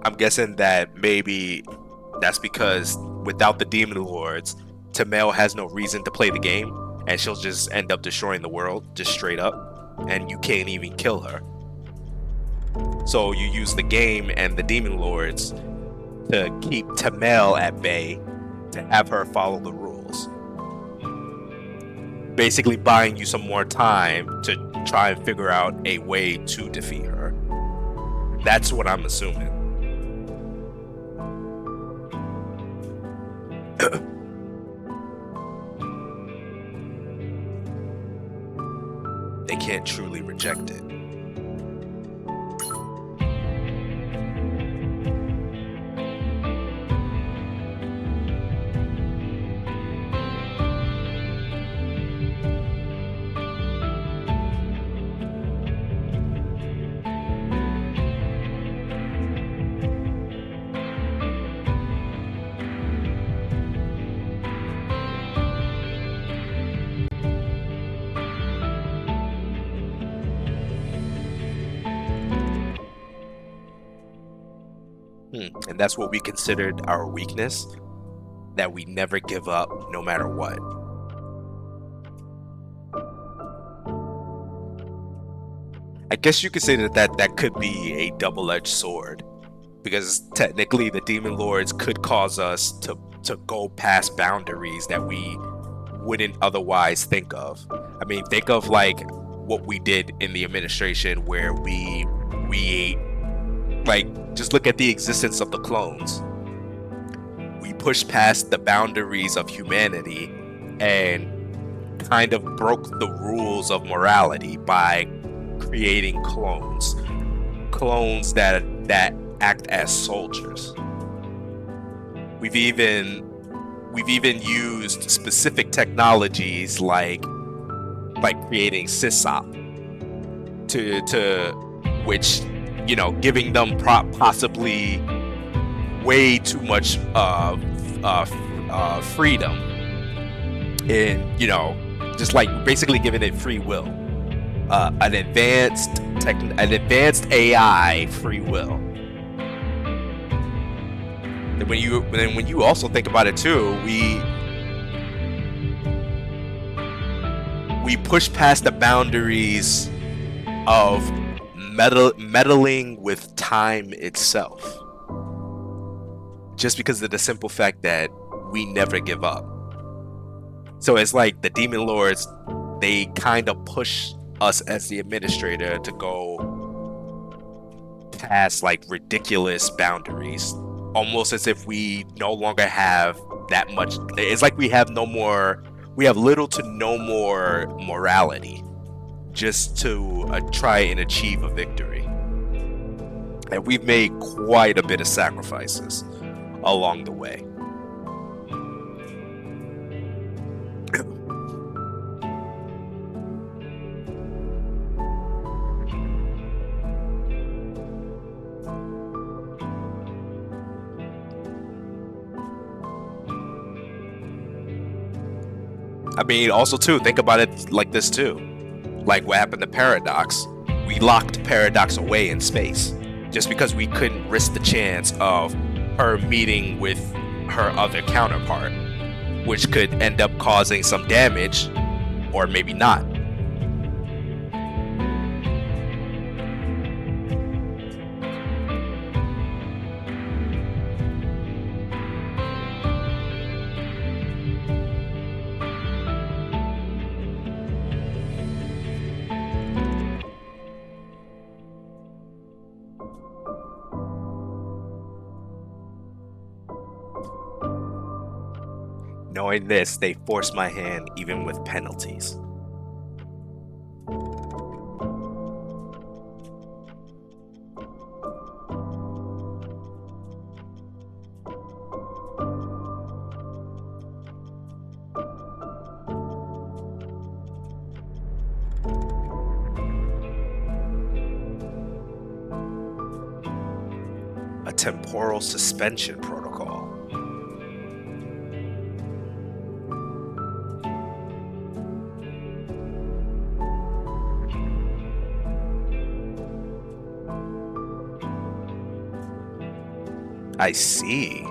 I'm guessing that maybe that's because without the demon lords, Tamel has no reason to play the game, and she'll just end up destroying the world, just straight up, and you can't even kill her. So you use the game and the demon lords to keep Tamel at bay, to have her follow the rules. Basically buying you some more time to try and figure out a way to defeat her. That's what I'm assuming. They can't truly reject it. And that's what we considered our weakness, that we never give up no matter what. I guess you could say that could be a double-edged sword, because technically the demon lords could cause us to go past boundaries that we wouldn't otherwise think of. I mean, think of like what we did in the administration, where we like, just look at the existence of the clones. We pushed past the boundaries of humanity and kind of broke the rules of morality by creating clones that act as soldiers. We've even used specific technologies like creating sysop to which, you know, giving them possibly way too much freedom, and, you know, just like basically giving it free will, an advanced AI free will. And when you also think about it too, we push past the boundaries of meddling with time itself, just because of the simple fact that we never give up. So it's like the demon lords, they kind of push us as the administrator to go past like ridiculous boundaries, almost as if we no longer have that much. It's like we have little to no more morality, just to try and achieve a victory. And we've made quite a bit of sacrifices along the way. I mean, also too, think about it like this too. Like what happened to Paradox. We locked Paradox away in space just because we couldn't risk the chance of her meeting with her other counterpart, which could end up causing some damage, or maybe not. Knowing this, they forced my hand even with penalties. A temporal suspension protocol. I see.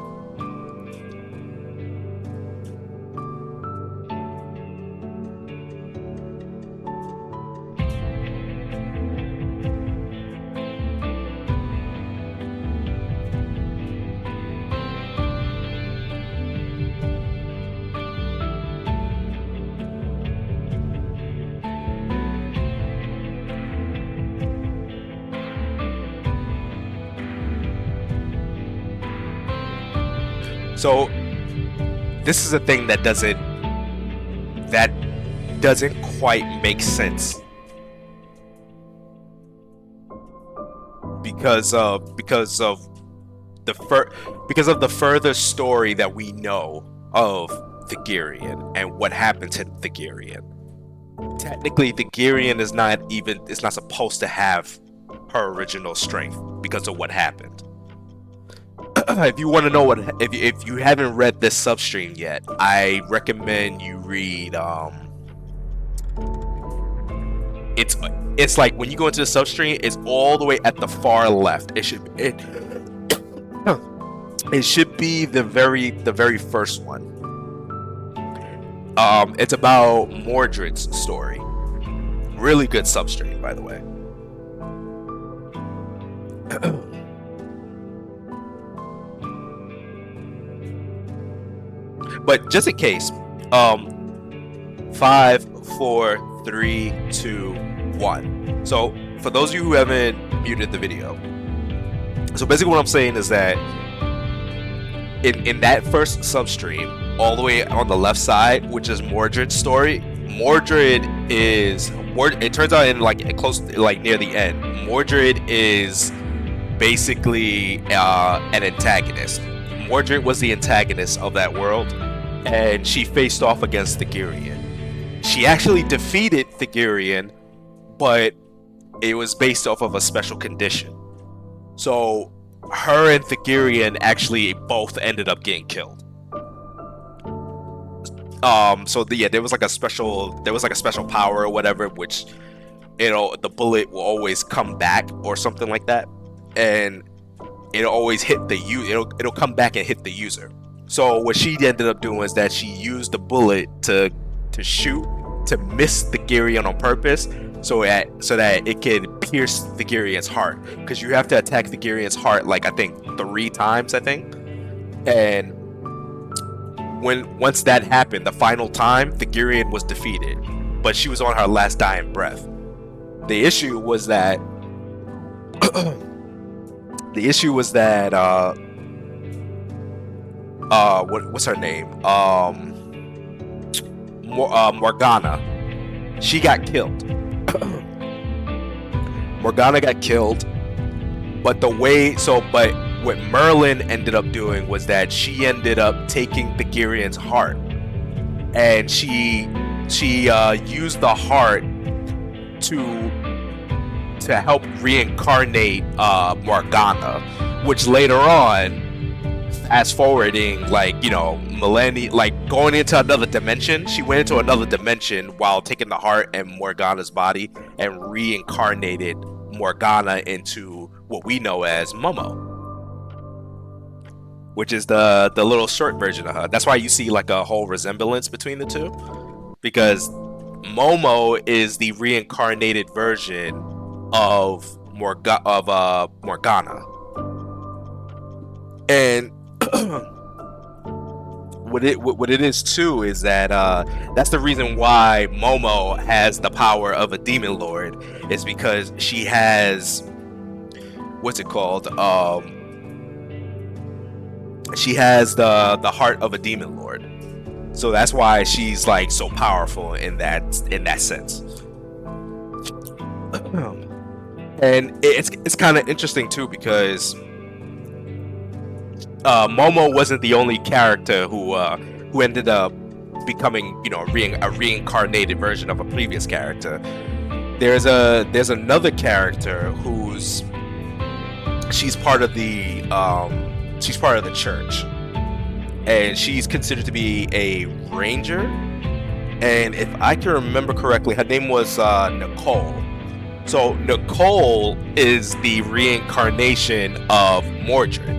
So this is a thing that doesn't quite make sense because of the further story that we know of Thagirian and what happened to Thagirian. Technically, Thagirian is not supposed to have her original strength because of what happened. If you want to know if you haven't read this substream yet, I recommend you read. It's like when you go into the substream, it's all the way at the far left. It should be the very first one. It's about Mordred's story. Really good substream, by the way. But just in case, 5, 4, 3, 2, 1. So for those of you who haven't muted the video, so basically what I'm saying is that in that first substream, all the way on the left side, which is Mordred's story, it turns out in like near the end, Mordred is basically an antagonist. Mordred was the antagonist of that world, and she faced off against Thagirian. She actually defeated Thagirian, but it was based off of a special condition. So her and Thagirian actually both ended up getting killed. There was like a special power or whatever, which, you know, the bullet will always come back or something like that, and it'll always hit it'll come back and hit the user. So what she ended up doing is that she used the bullet to shoot to miss Thagirian on purpose, so that it could pierce Thagirian's heart, because you have to attack Thagirian's heart like I think 3 times, I think. And once that happened, the final time, Thagirian was defeated, but she was on her last dying breath. The issue was that what's her name? Morgana. She got killed. Morgana got killed, but what Merlin ended up doing was that she ended up taking Thagirian's heart, and she used the heart to help reincarnate Morgana, which later on, fast forwarding, like, you know, millennia, like going into another dimension, she went into another dimension while taking the heart and Morgana's body and reincarnated Morgana into what we know as Momo, which is the little short version of her. That's why you see like a whole resemblance between the two, because Momo is the reincarnated version of Morgana. And what it is too is that that's the reason why Momo has the power of a demon lord, is because she has, what's it called? She has the heart of a demon lord. So that's why she's like so powerful in that sense. And it's kind of interesting too, because Momo wasn't the only character who ended up becoming, you know, a reincarnated version of a previous character. There's another character she's part of the church, and she's considered to be a ranger. And if I can remember correctly, her name was Nicole. So Nicole is the reincarnation of Mordred.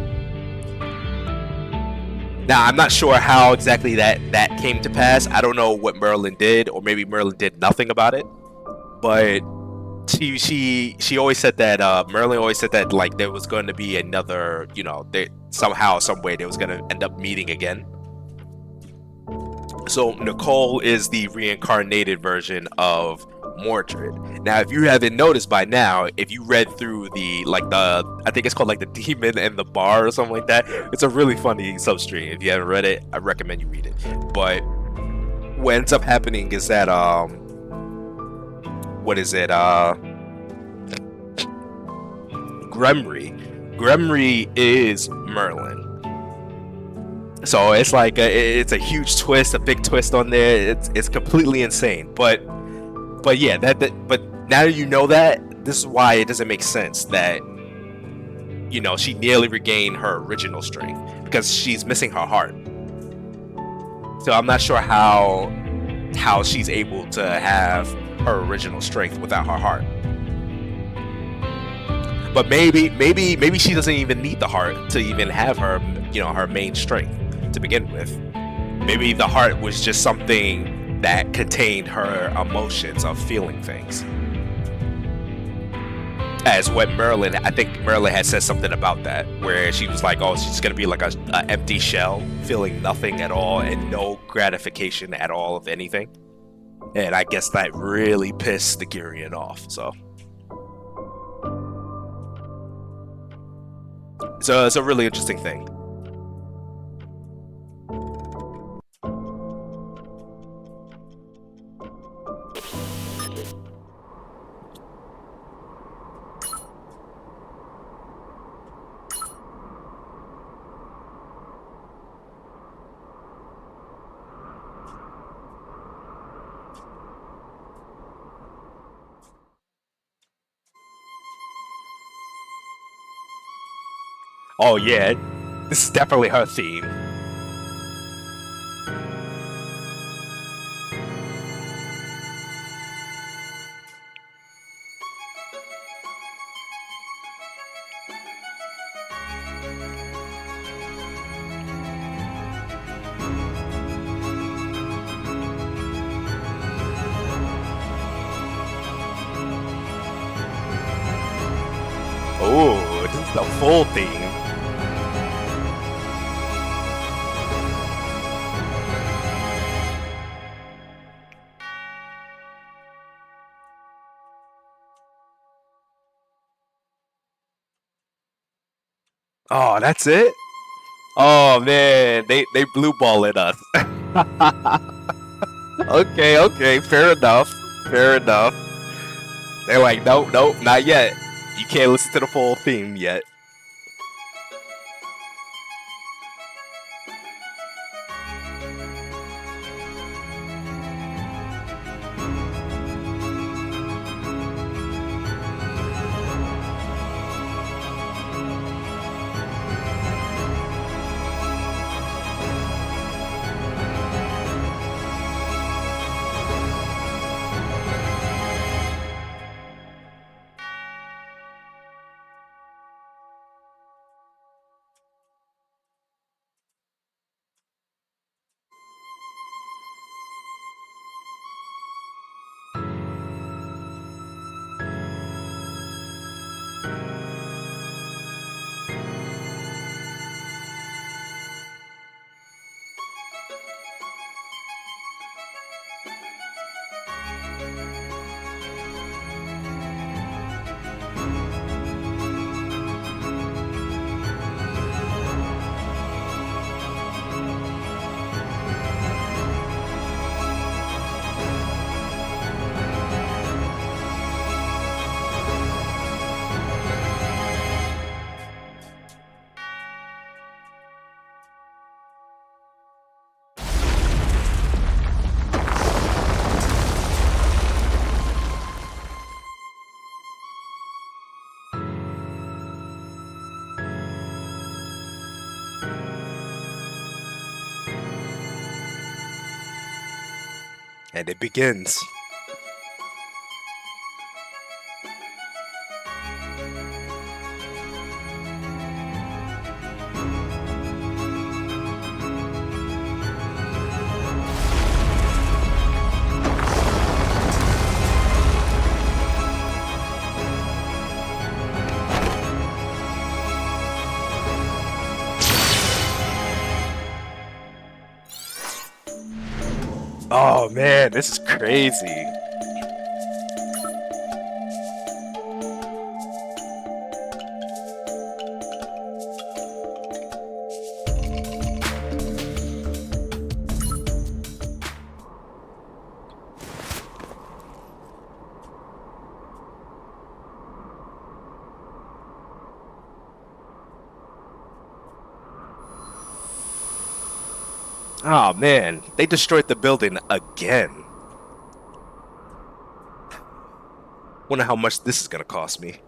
Now, I'm not sure how exactly that came to pass. I don't know what Merlin did, or maybe Merlin did nothing about it. But she always said that Merlin always said that like there was going to be another, you know, somehow, some way they was going to end up meeting again. So Nicole is the reincarnated version of Mordred. Now, if you haven't noticed by now, if you read through I think it's called like the Demon and the Bar or something like that, it's a really funny substream. If you haven't read it, I recommend you read it. But what ends up happening is that Gremry is Merlin. So it's like it's a huge twist, a big twist on there. It's completely insane. But yeah, but now you know that, this is why it doesn't make sense that, you know, she nearly regained her original strength, because she's missing her heart. So I'm not sure how she's able to have her original strength without her heart. But maybe she doesn't even need the heart to even have her, you know, her main strength to begin with. Maybe the heart was just something that contained her emotions of feeling things. As what I think Merlin had said something about that, where she was like, oh, she's gonna be like a empty shell, feeling nothing at all and no gratification at all of anything. And I guess that really pissed Thagirian off. So it's a really interesting thing. Oh yeah, this is definitely her theme. The full theme. Oh, that's it? Oh man, they blue balling us. Okay, fair enough. Fair enough. They're like, nope, not yet. You can't listen to the full theme yet. And it begins. Oh man, this is crazy. Oh man, they destroyed the building again. Wonder how much this is gonna cost me.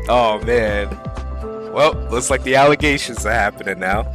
Oh man. Well, looks like the allegations are happening now.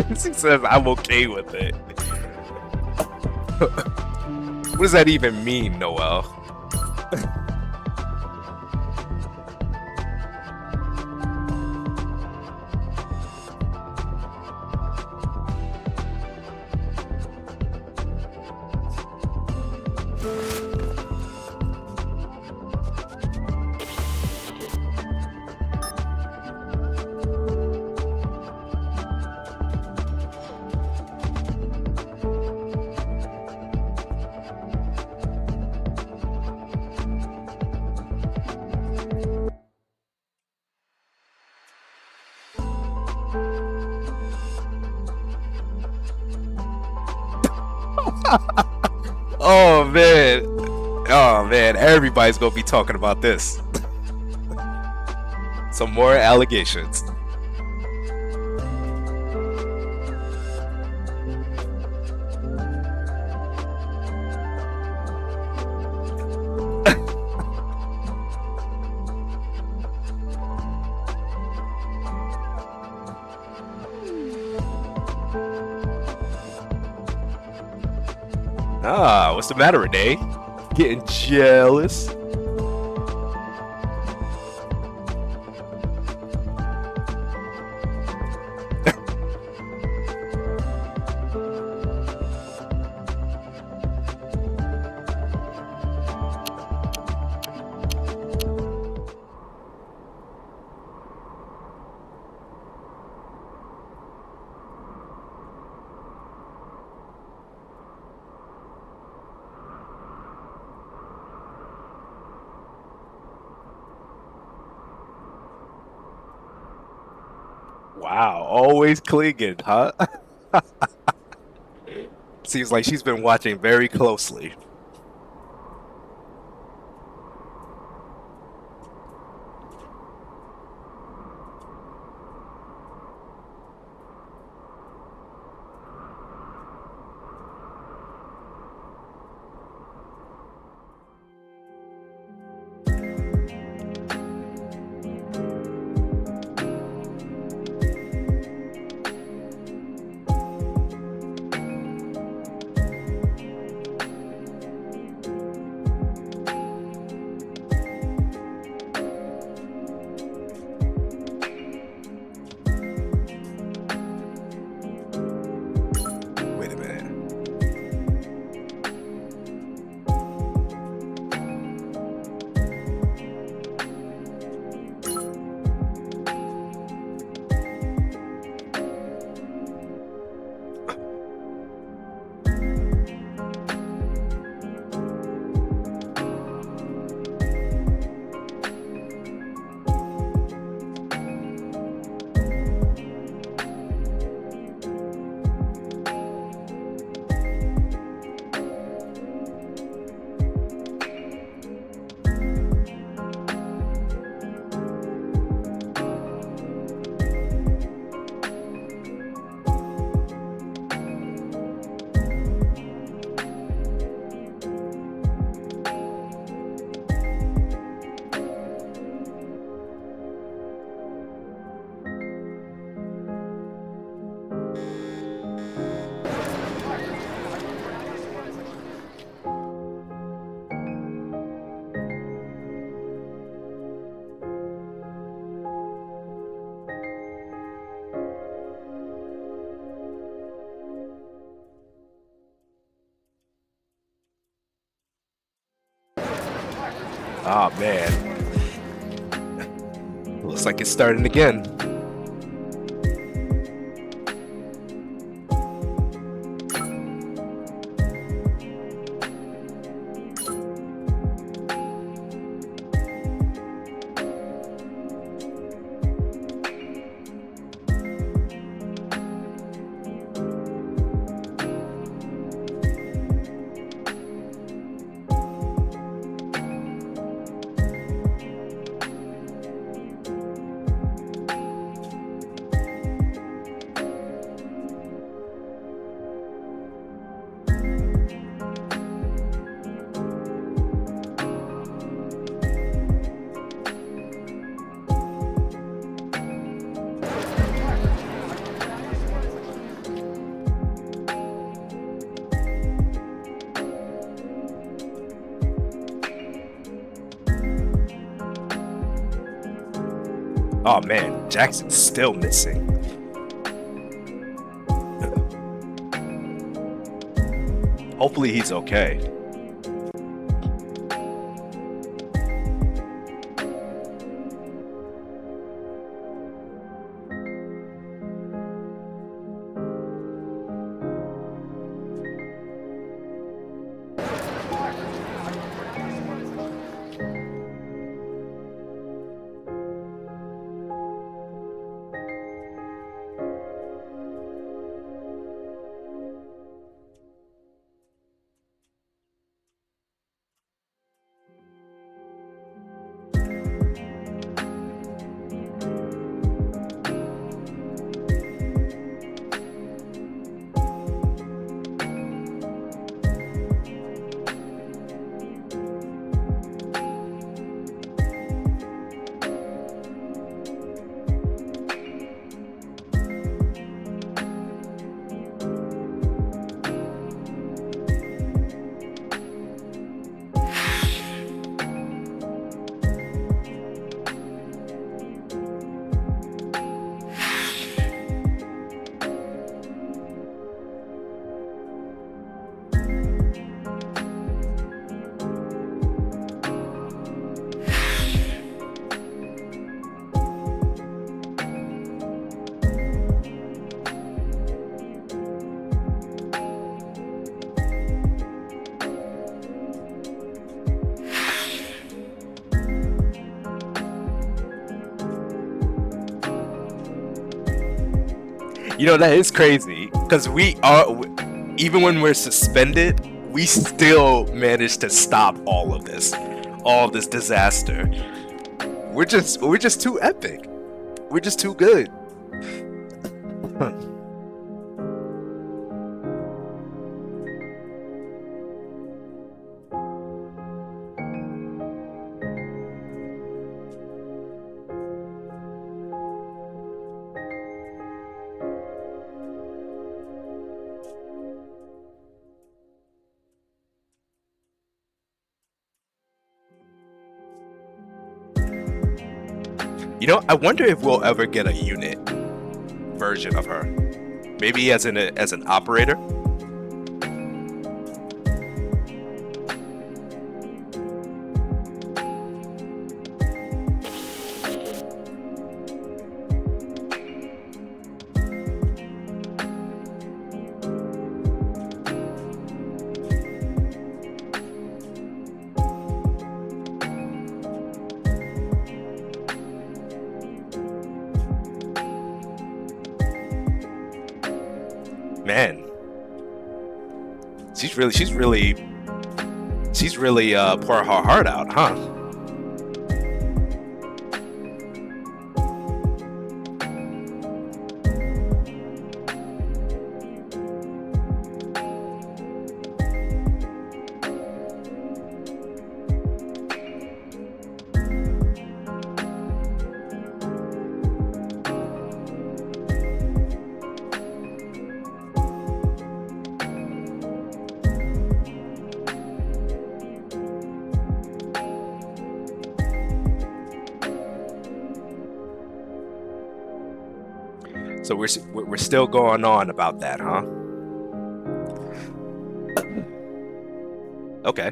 He says I'm okay with it. What does that even mean, Noel? Oh man. Oh man, everybody's gonna be talking about this. Some more allegations. Ah, what's the matter, Renee? Getting jealous? Wow, always clinging, huh? Seems like she's been watching very closely. Wait a minute. Oh man. Looks like it's starting again. Oh man, Jackson's still missing. Hopefully he's okay. You know, that is crazy because we are, even when we're suspended, we still manage to stop all of this disaster. We're just too epic. We're just too good. You know, I wonder if we'll ever get a unit version of her. Maybe as an operator. Man, she's really pouring her heart out, huh? So we're still going on about that, huh? Okay.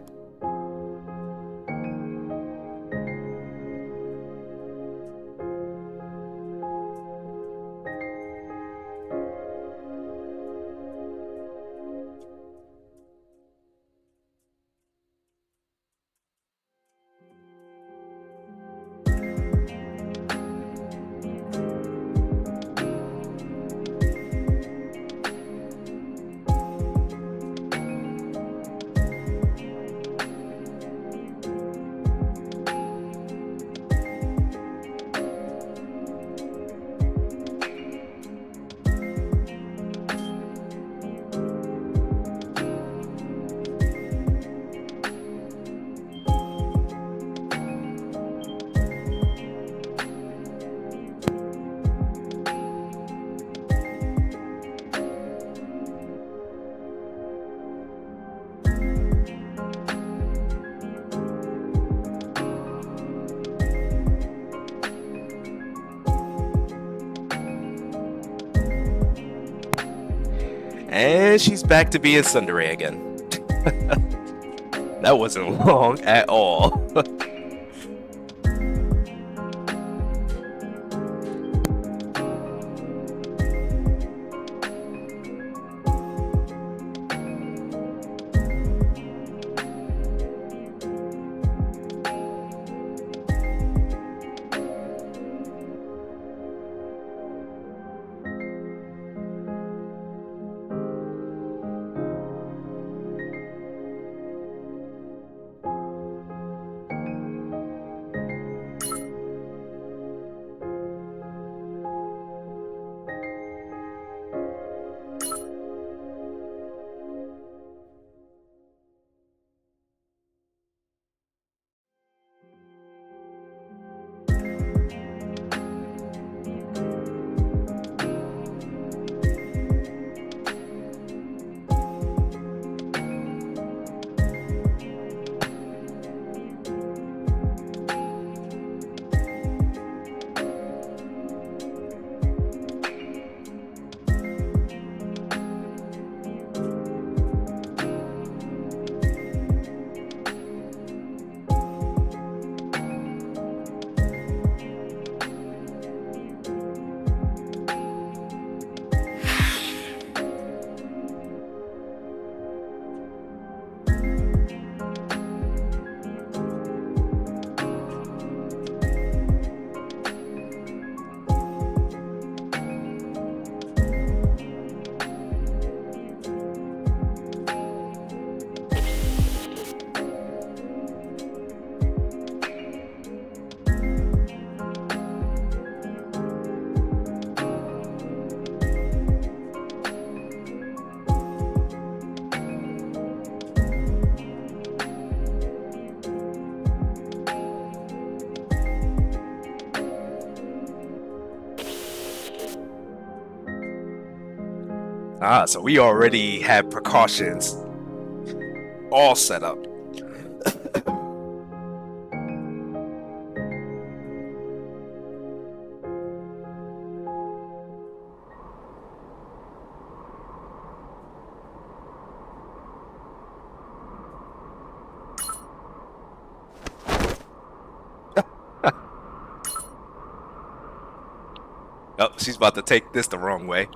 And she's back to being Tsundere again. That wasn't long at all. So we already have precautions all set up. Oh, she's about to take this the wrong way.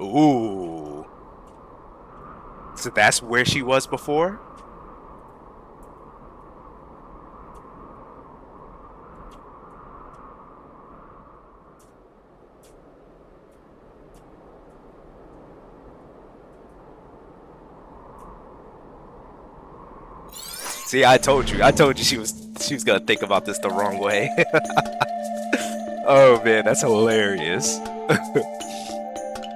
Ooh. So that's where she was before? See, I told you she was gonna think about this the wrong way. Oh man, that's hilarious.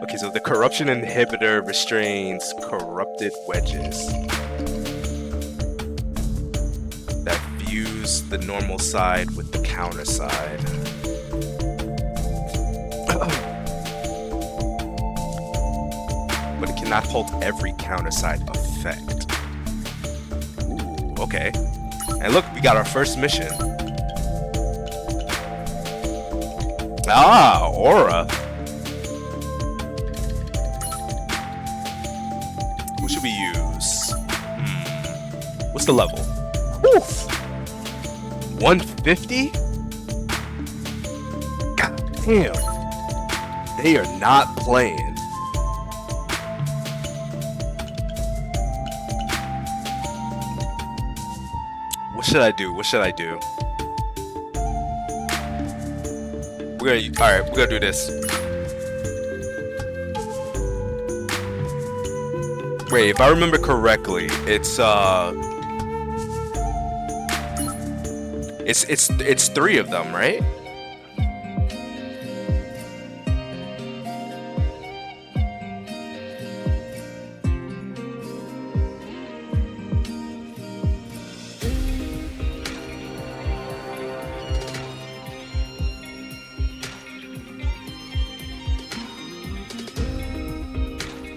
Okay, so the corruption inhibitor restrains corrupted wedges that fuse the normal side with the counter side. But it cannot hold every counter side effect. Ooh, okay. And look, we got our first mission. Ah, aura. What should we use? What's the level? Oof. 150? God damn. They are not playing. What should I do? What should I do? Alright, we're gonna do this. Wait, if I remember correctly, it's three of them, right?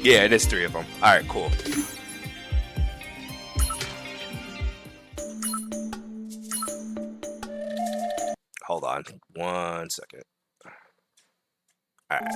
Yeah, it is three of them. All right, cool. Hold on 1 second. All right.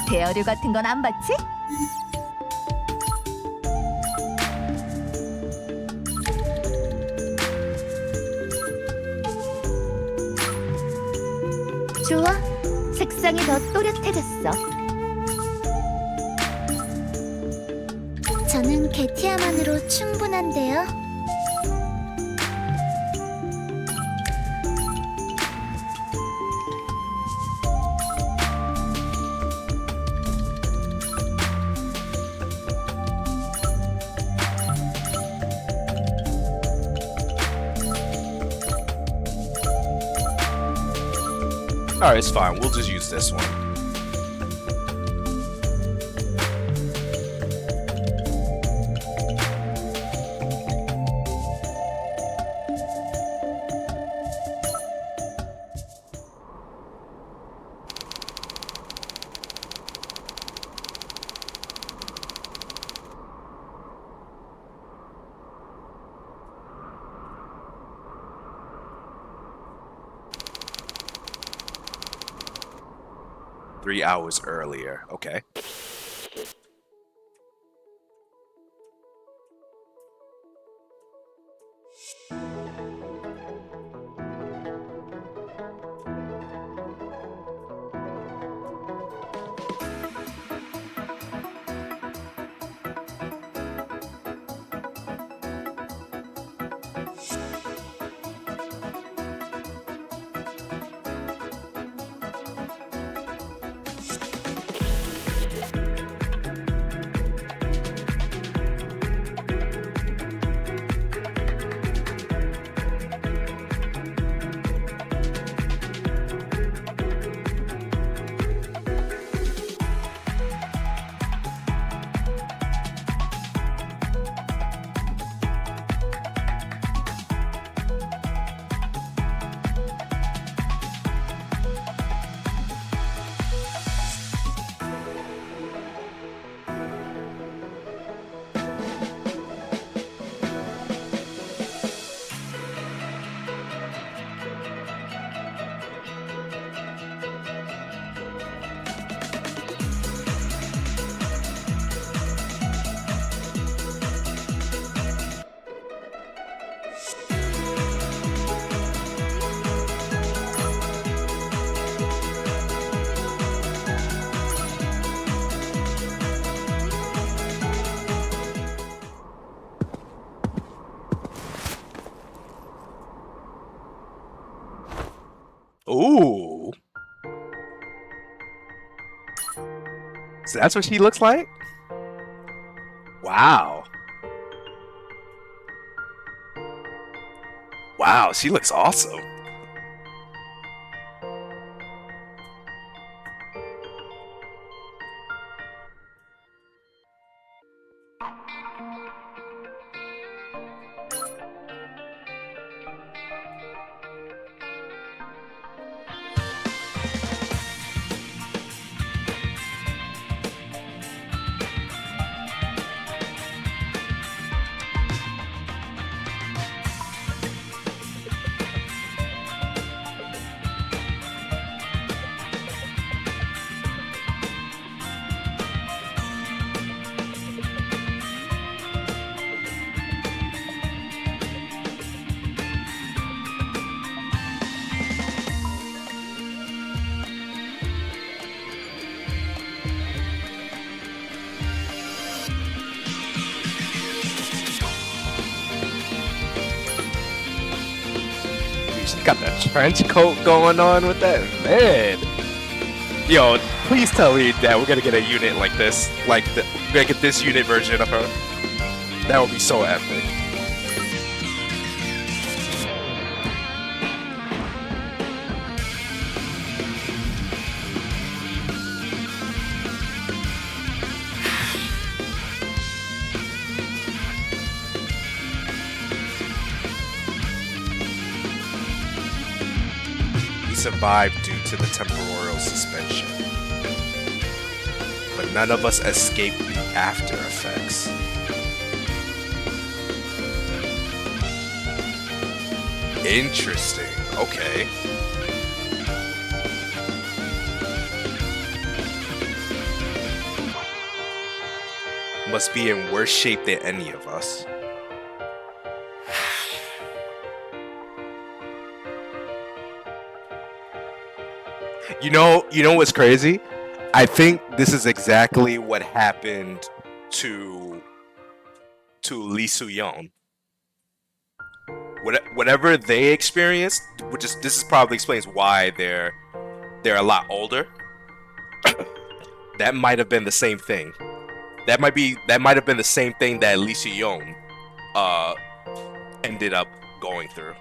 대여료 같은 건 안 받지? 좋아, 색상이 더 또렷해졌어. 저는 게티아만으로 충분한데요. Alright, it's fine. We'll just use this one. Three hours earlier. Okay. Ooh. So that's what she looks like? Wow. Wow, she looks awesome. She got that trench coat going on with that, man. Yo, please tell me that we're gonna get a unit like this. We're gonna get this unit version of her. That would be so epic. He survived due to the temporal suspension, but none of us escaped the after effects. Interesting. Okay. Must be in worse shape than any of us. You know what's crazy? I think this is exactly what happened to Lee Soo-yeon. Whatever they experienced, this is probably explains why they're a lot older. That might have been the same thing. That might have been the same thing that Lee Soo-yeon ended up going through.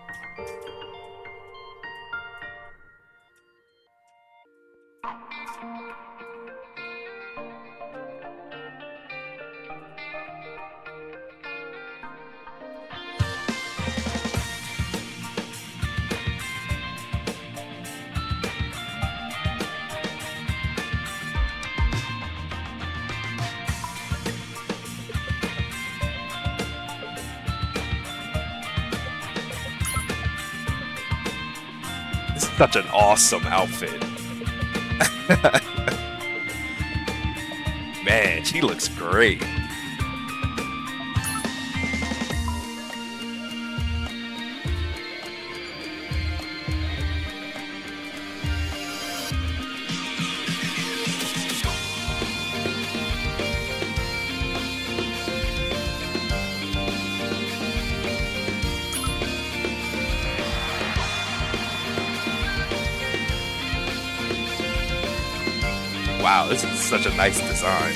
Such an awesome outfit. Man, she looks great. Wow, this is such a nice design.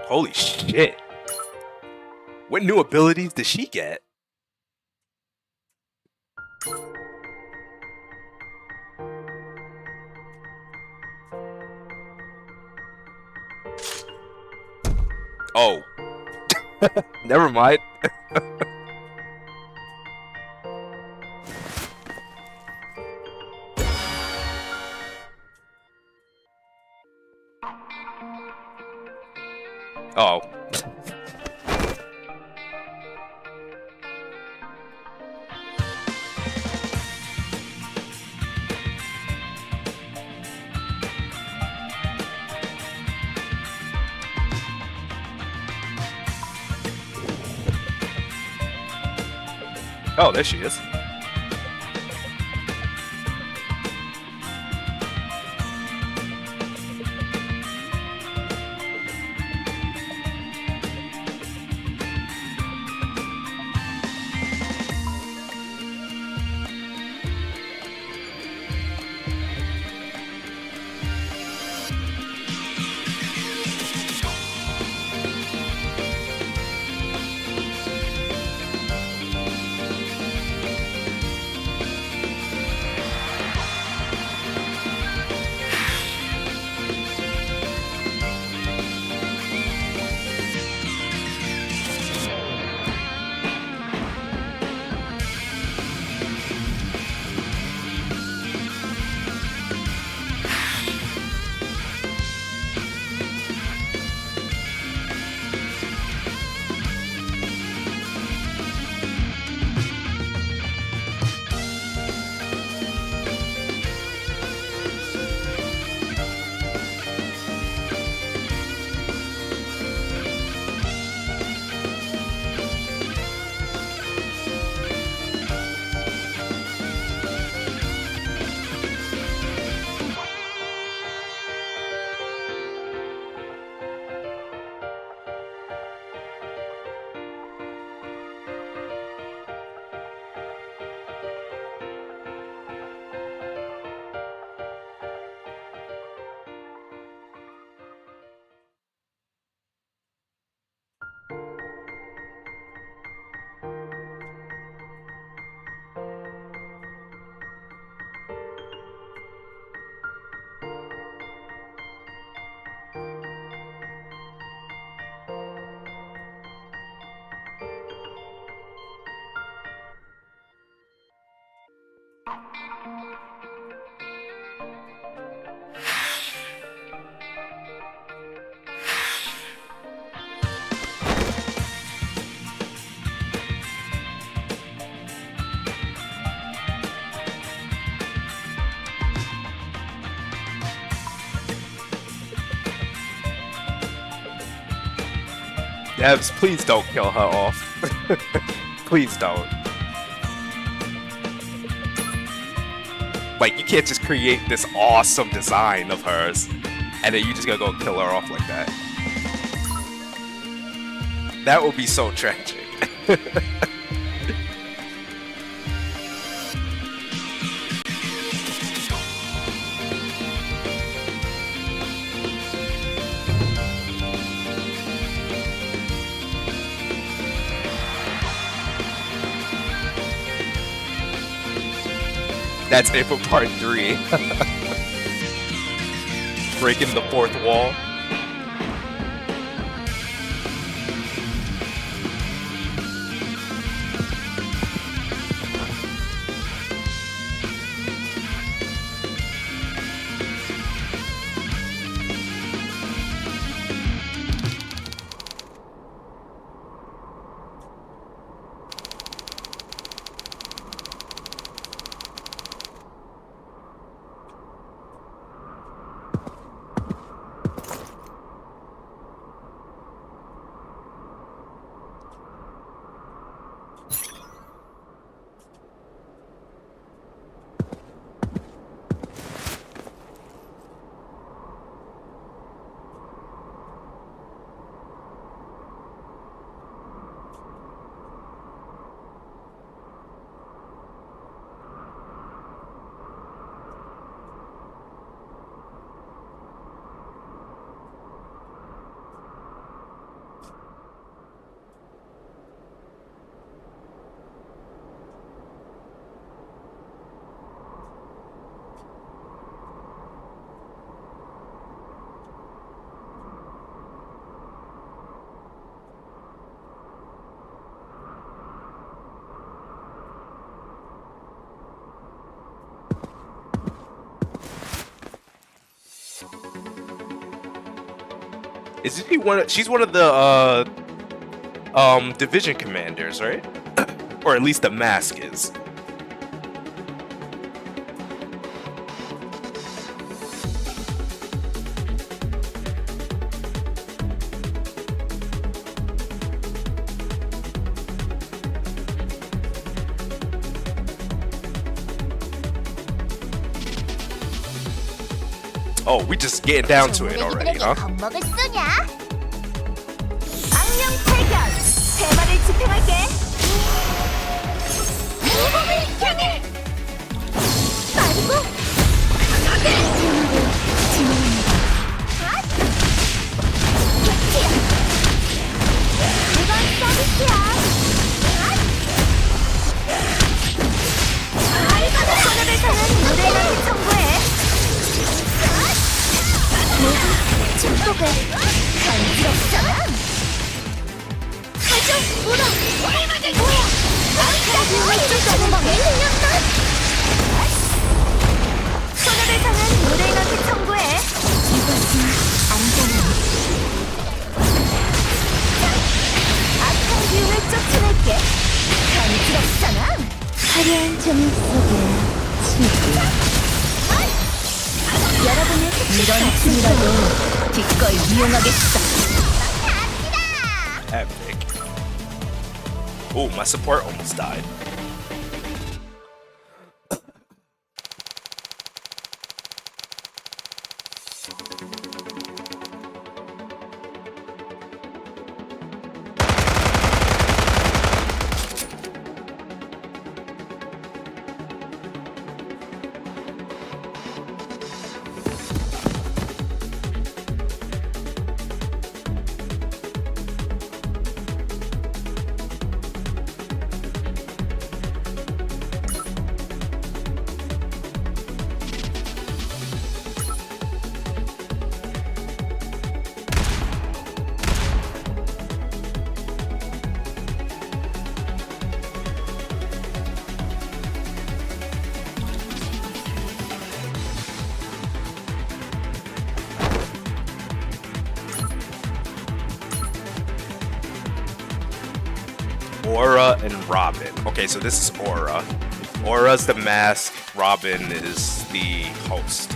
Holy shit. What new abilities did she get? Oh. Never mind. Oh. Oh, there she is. Devs, please don't kill her off. Please don't. Like, you can't just create this awesome design of hers, and then you just gotta go kill her off like that. That would be so tragic. That's it for part 3. Breaking the fourth wall. Isn't she one of, she's one of the division commanders, right? Or at least the mask is. Oh, we just getting down to it already, huh? 겁먹을 쏘냐? 악령 탈격! 대마를 집행할게! 모범을 향해! 빠르고 강하게! 진화를 진화합니다. 끝이야! 이건 서비스야! 손해를 당한 무대를 청구해! 모두 축복을 간지럽잖아! 가져! 물어! 뭐야! 아까지 왼쪽가는 게 흘렸나? 손해를 당한 무대를 청구해! 이것은 안전한 악한 기운을 쫓아낼게! 간지럽잖아! 화려한 조명 속에 친구 여러분의 이런 춤이라도 기꺼이 이용하겠어! Epic. Oh, my support almost died. Aura and Robin. Okay, so this is Aura. Aura's the mask, Robin is the host.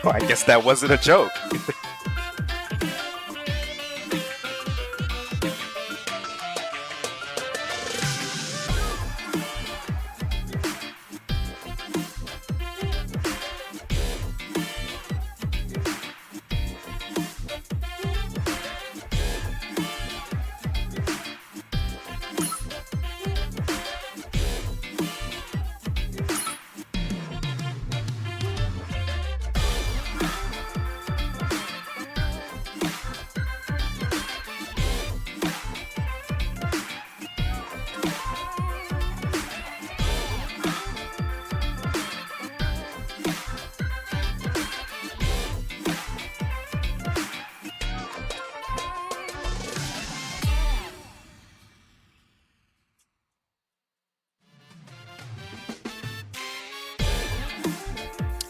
I guess that wasn't a joke.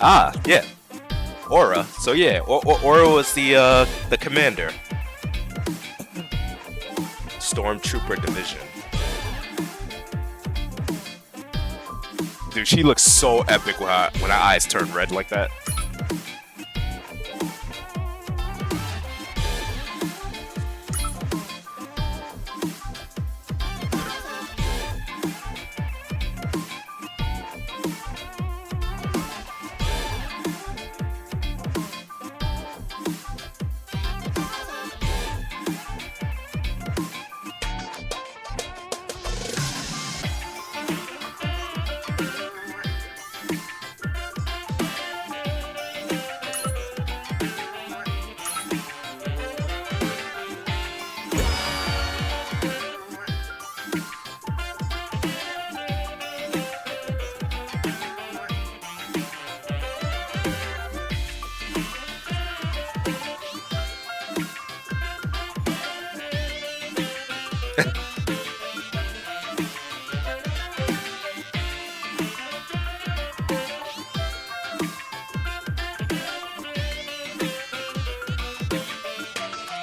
Ah, yeah. Aura. So yeah, Aura was the commander. Stormtrooper division. Dude, she looks so epic when her eyes turn red like that.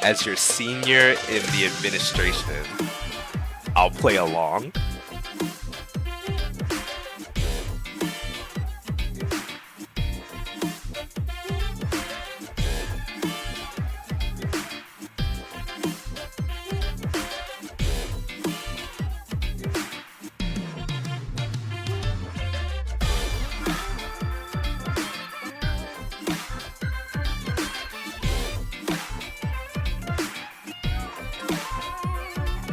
As your senior in the administration, I'll play along.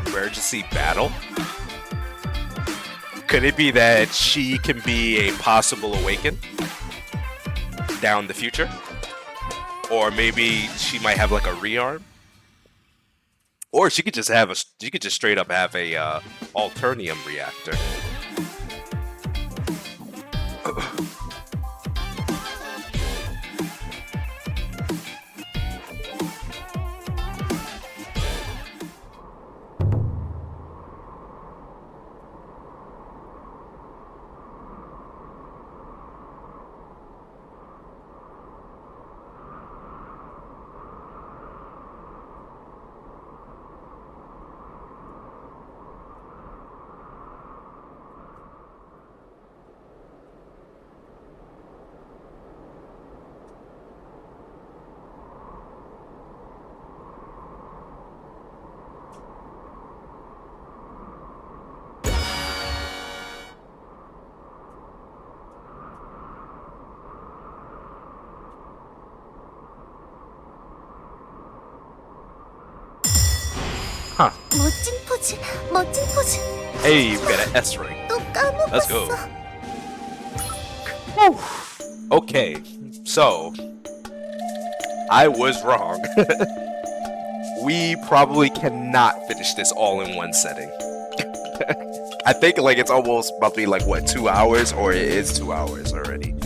Emergency battle? Could it be that she can be a possible awaken down the future? Or maybe she might have like a rearm? Or she could just have a, she could just straight up have a alternium reactor. Huh. 멋진 포즈, 멋진 포즈. Hey, we got an S ring. 또 까먹었어. Let's go. Okay, so I was wrong. We probably cannot finish this all in one setting. I think like it's almost about to be like what, 2 hours, or it is 2 hours already.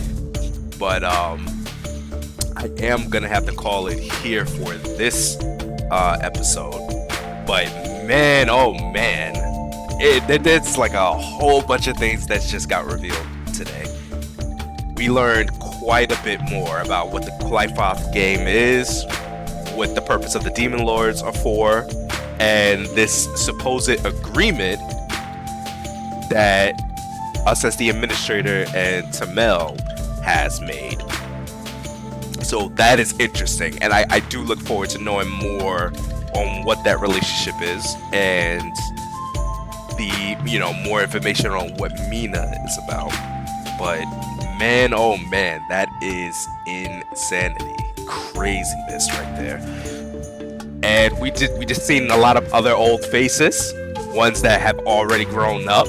But I am gonna have to call it here for this episode. But man, oh man, it's like a whole bunch of things that just got revealed today. We learned quite a bit more about what the Qlipoth game is, what the purpose of the Demon Lords are for, and this supposed agreement that us as the administrator and Tamel has made. So that is interesting, and I do look forward to knowing more on what that relationship is, and the, you know, more information on what Mina is about. But man, oh man, that is insanity, craziness right there. And we just seen a lot of other old faces, ones that have already grown up.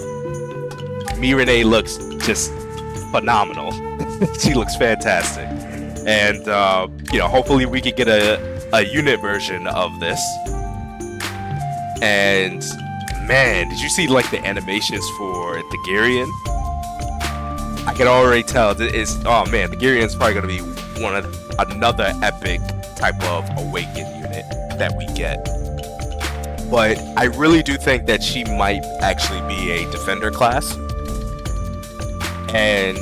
Mirene looks just phenomenal. She looks fantastic, and you know, hopefully we can get a unit version of this. And man, did you see like the animations for the Girion? I can already tell that is, oh man, the Girion's probably gonna be another epic type of awakened unit that we get. But I really do think that she might actually be a defender class, and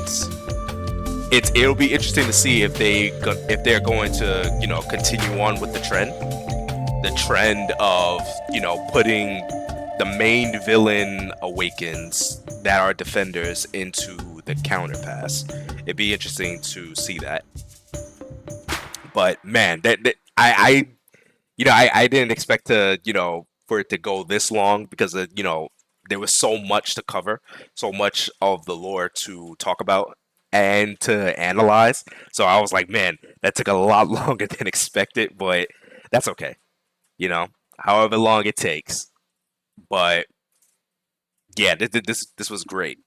it'll be interesting to see if they're going to, you know, continue on with the trend of, you know, putting the main villain awakens that are defenders into the counter pass. It'd be interesting to see that. But man, I didn't expect to, you know, for it to go this long, because you know, there was so much to cover, so much of the lore to talk about and to analyze. So I was like, man, that took a lot longer than expected, but that's okay. You know, however long it takes. But yeah, this was great.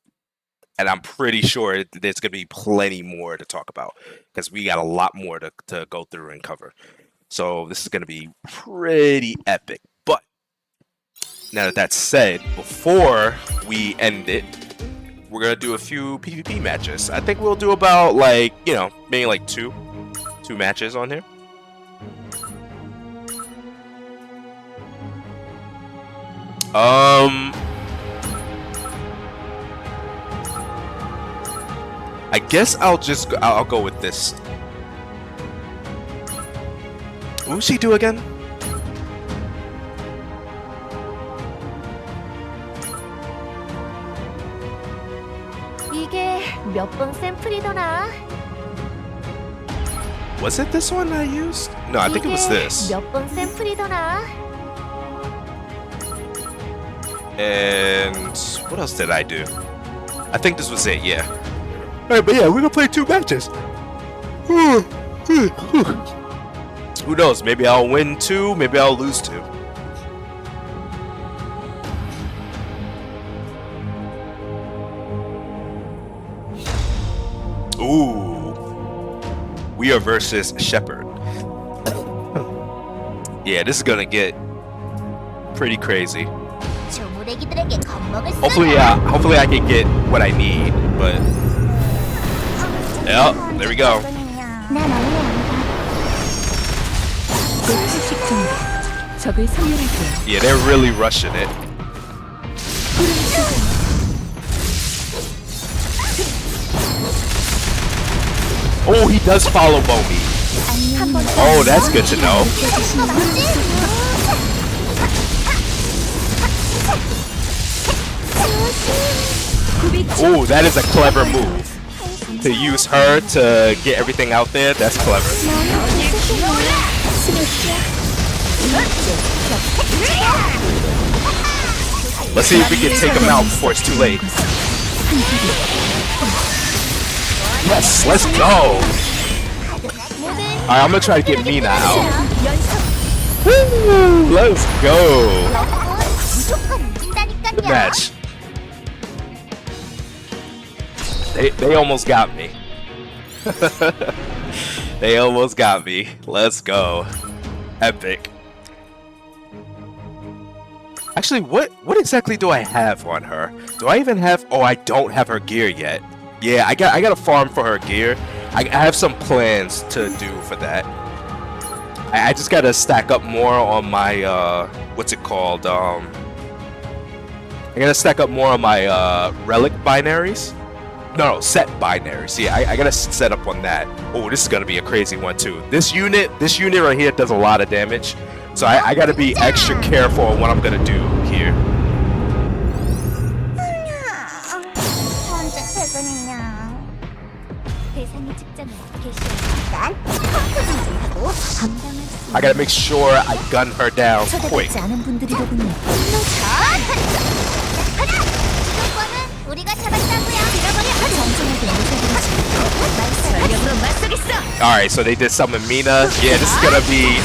And I'm pretty sure there's going to be plenty more to talk about, because we got a lot more to go through and cover. So this is going to be pretty epic. But now that that's said, before we end it, we're going to do a few PvP matches. I think we'll do about, like, you know, maybe like two matches on here. I guess I'll go with this. What would she do again? 이게 몇 번 샘플이더라? Was it this one I used? No, I think it was this. 몇 번 샘플이더라? And what else did I do? I think this was it, yeah. Alright, but yeah, we're gonna play 2 matches. Who knows? Maybe I'll win 2, maybe I'll lose 2. Ooh. We are versus Shepherd. Yeah, this is gonna get pretty crazy. 조무래기들에게 겁먹을 Hopefully I can get what I need, but yep, there we go. 난 아니야. 적을 섬멸할게요. Yeah, they're really rushing it. Oh, he does follow Bomi. Oh, that's good to know. Oh, that is a clever move. To use her to get everything out there, that's clever. Let's see if we can take him out before it's too late. Yes, let's go! Alright, I'm gonna try to get Mina out. Woo! Let's go. 무조건 이긴다니까요. Good match. They almost got me. They almost got me. Let's go. Epic. Actually, what exactly do I have on her? Do I even have? Oh, I don't have her gear yet. Yeah, I got to farm for her gear. I have some plans to do for that. I just gotta stack up more on my what's it called? I gotta stack up more on my relic binaries. No, set binaries. Yeah, I gotta set up on that. Oh, this is gonna be a crazy one too. This unit right here does a lot of damage, so I gotta be extra careful on what I'm gonna do here. 언제 퇴근이냐? 대상의 직전을 개시. 난 펑크 좀 하고 감당할 수 I gotta make sure I gun her down quick. 초대받지 않은 분들이로군요. 가라! 주도권은 우리가 잡았다고요. 잃어버려. 정중하게 모셔드리지. 전력으로 맞서겠어. All right, so they did summon Mina. Yeah, this is gonna be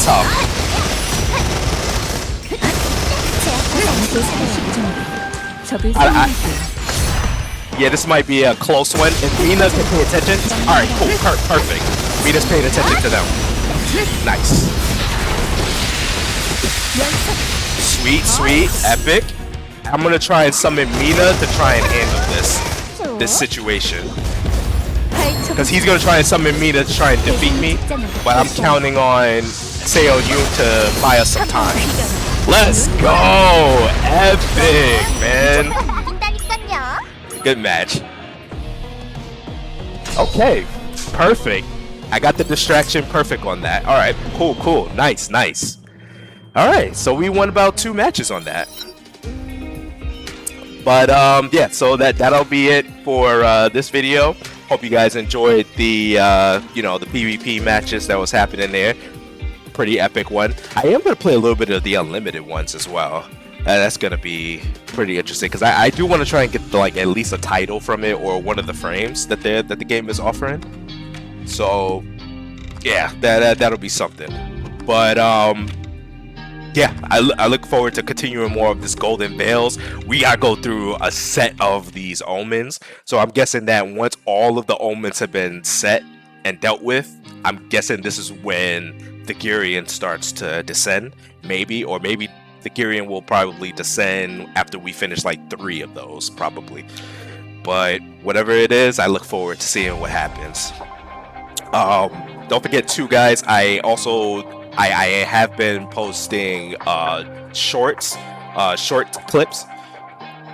tough. 대상의 집중하게. 적을 I- 사용할게요. Yeah, this might be a close one. If Mina can pay attention, all right, cool, perfect. Mina's paying attention to them. Nice. Sweet, epic. I'm gonna try and summon Mina to try and handle this situation. Because he's gonna try and summon Mina to try and defeat me, but I'm counting on Seo Yoon to buy us some time. Let's go! Epic, man. 이긴다니까요. Good match. Okay, perfect. I got the distraction perfect on that. All right, cool. Nice. All right, so we won about 2 matches on that. But yeah, so that'll be it for this video. Hope you guys enjoyed the the PvP matches that was happening there. Pretty epic one. I am gonna play a little bit of the unlimited ones as well. That's gonna be pretty interesting because I do want to try and get like at least a title from it or one of the frames that the game is offering. So yeah, that'll be something. But yeah, I look forward to continuing more of this Golden Vales. We gotta go through a set of these omens. So I'm guessing that once all of the omens have been set and dealt with, I'm guessing this is when the Gurion starts to descend. Maybe the Gurion will probably descend after we finish like 3 of those, probably. But whatever it is, I look forward to seeing what happens. Don't forget too, guys, I have been posting short clips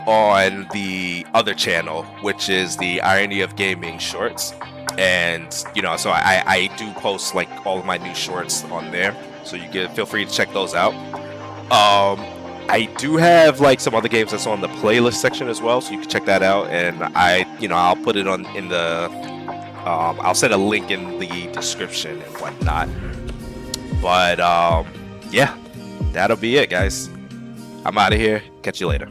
on the other channel, which is the Irony of Gaming Shorts. And so I do post like all of my new shorts on there, so you can feel free to check those out. I do have like some other games that's on the playlist section as well, so you can check that out. And I'll put it on in the I'll set a link in the description and whatnot. But yeah, that'll be it, guys. I'm out of here. Catch you later.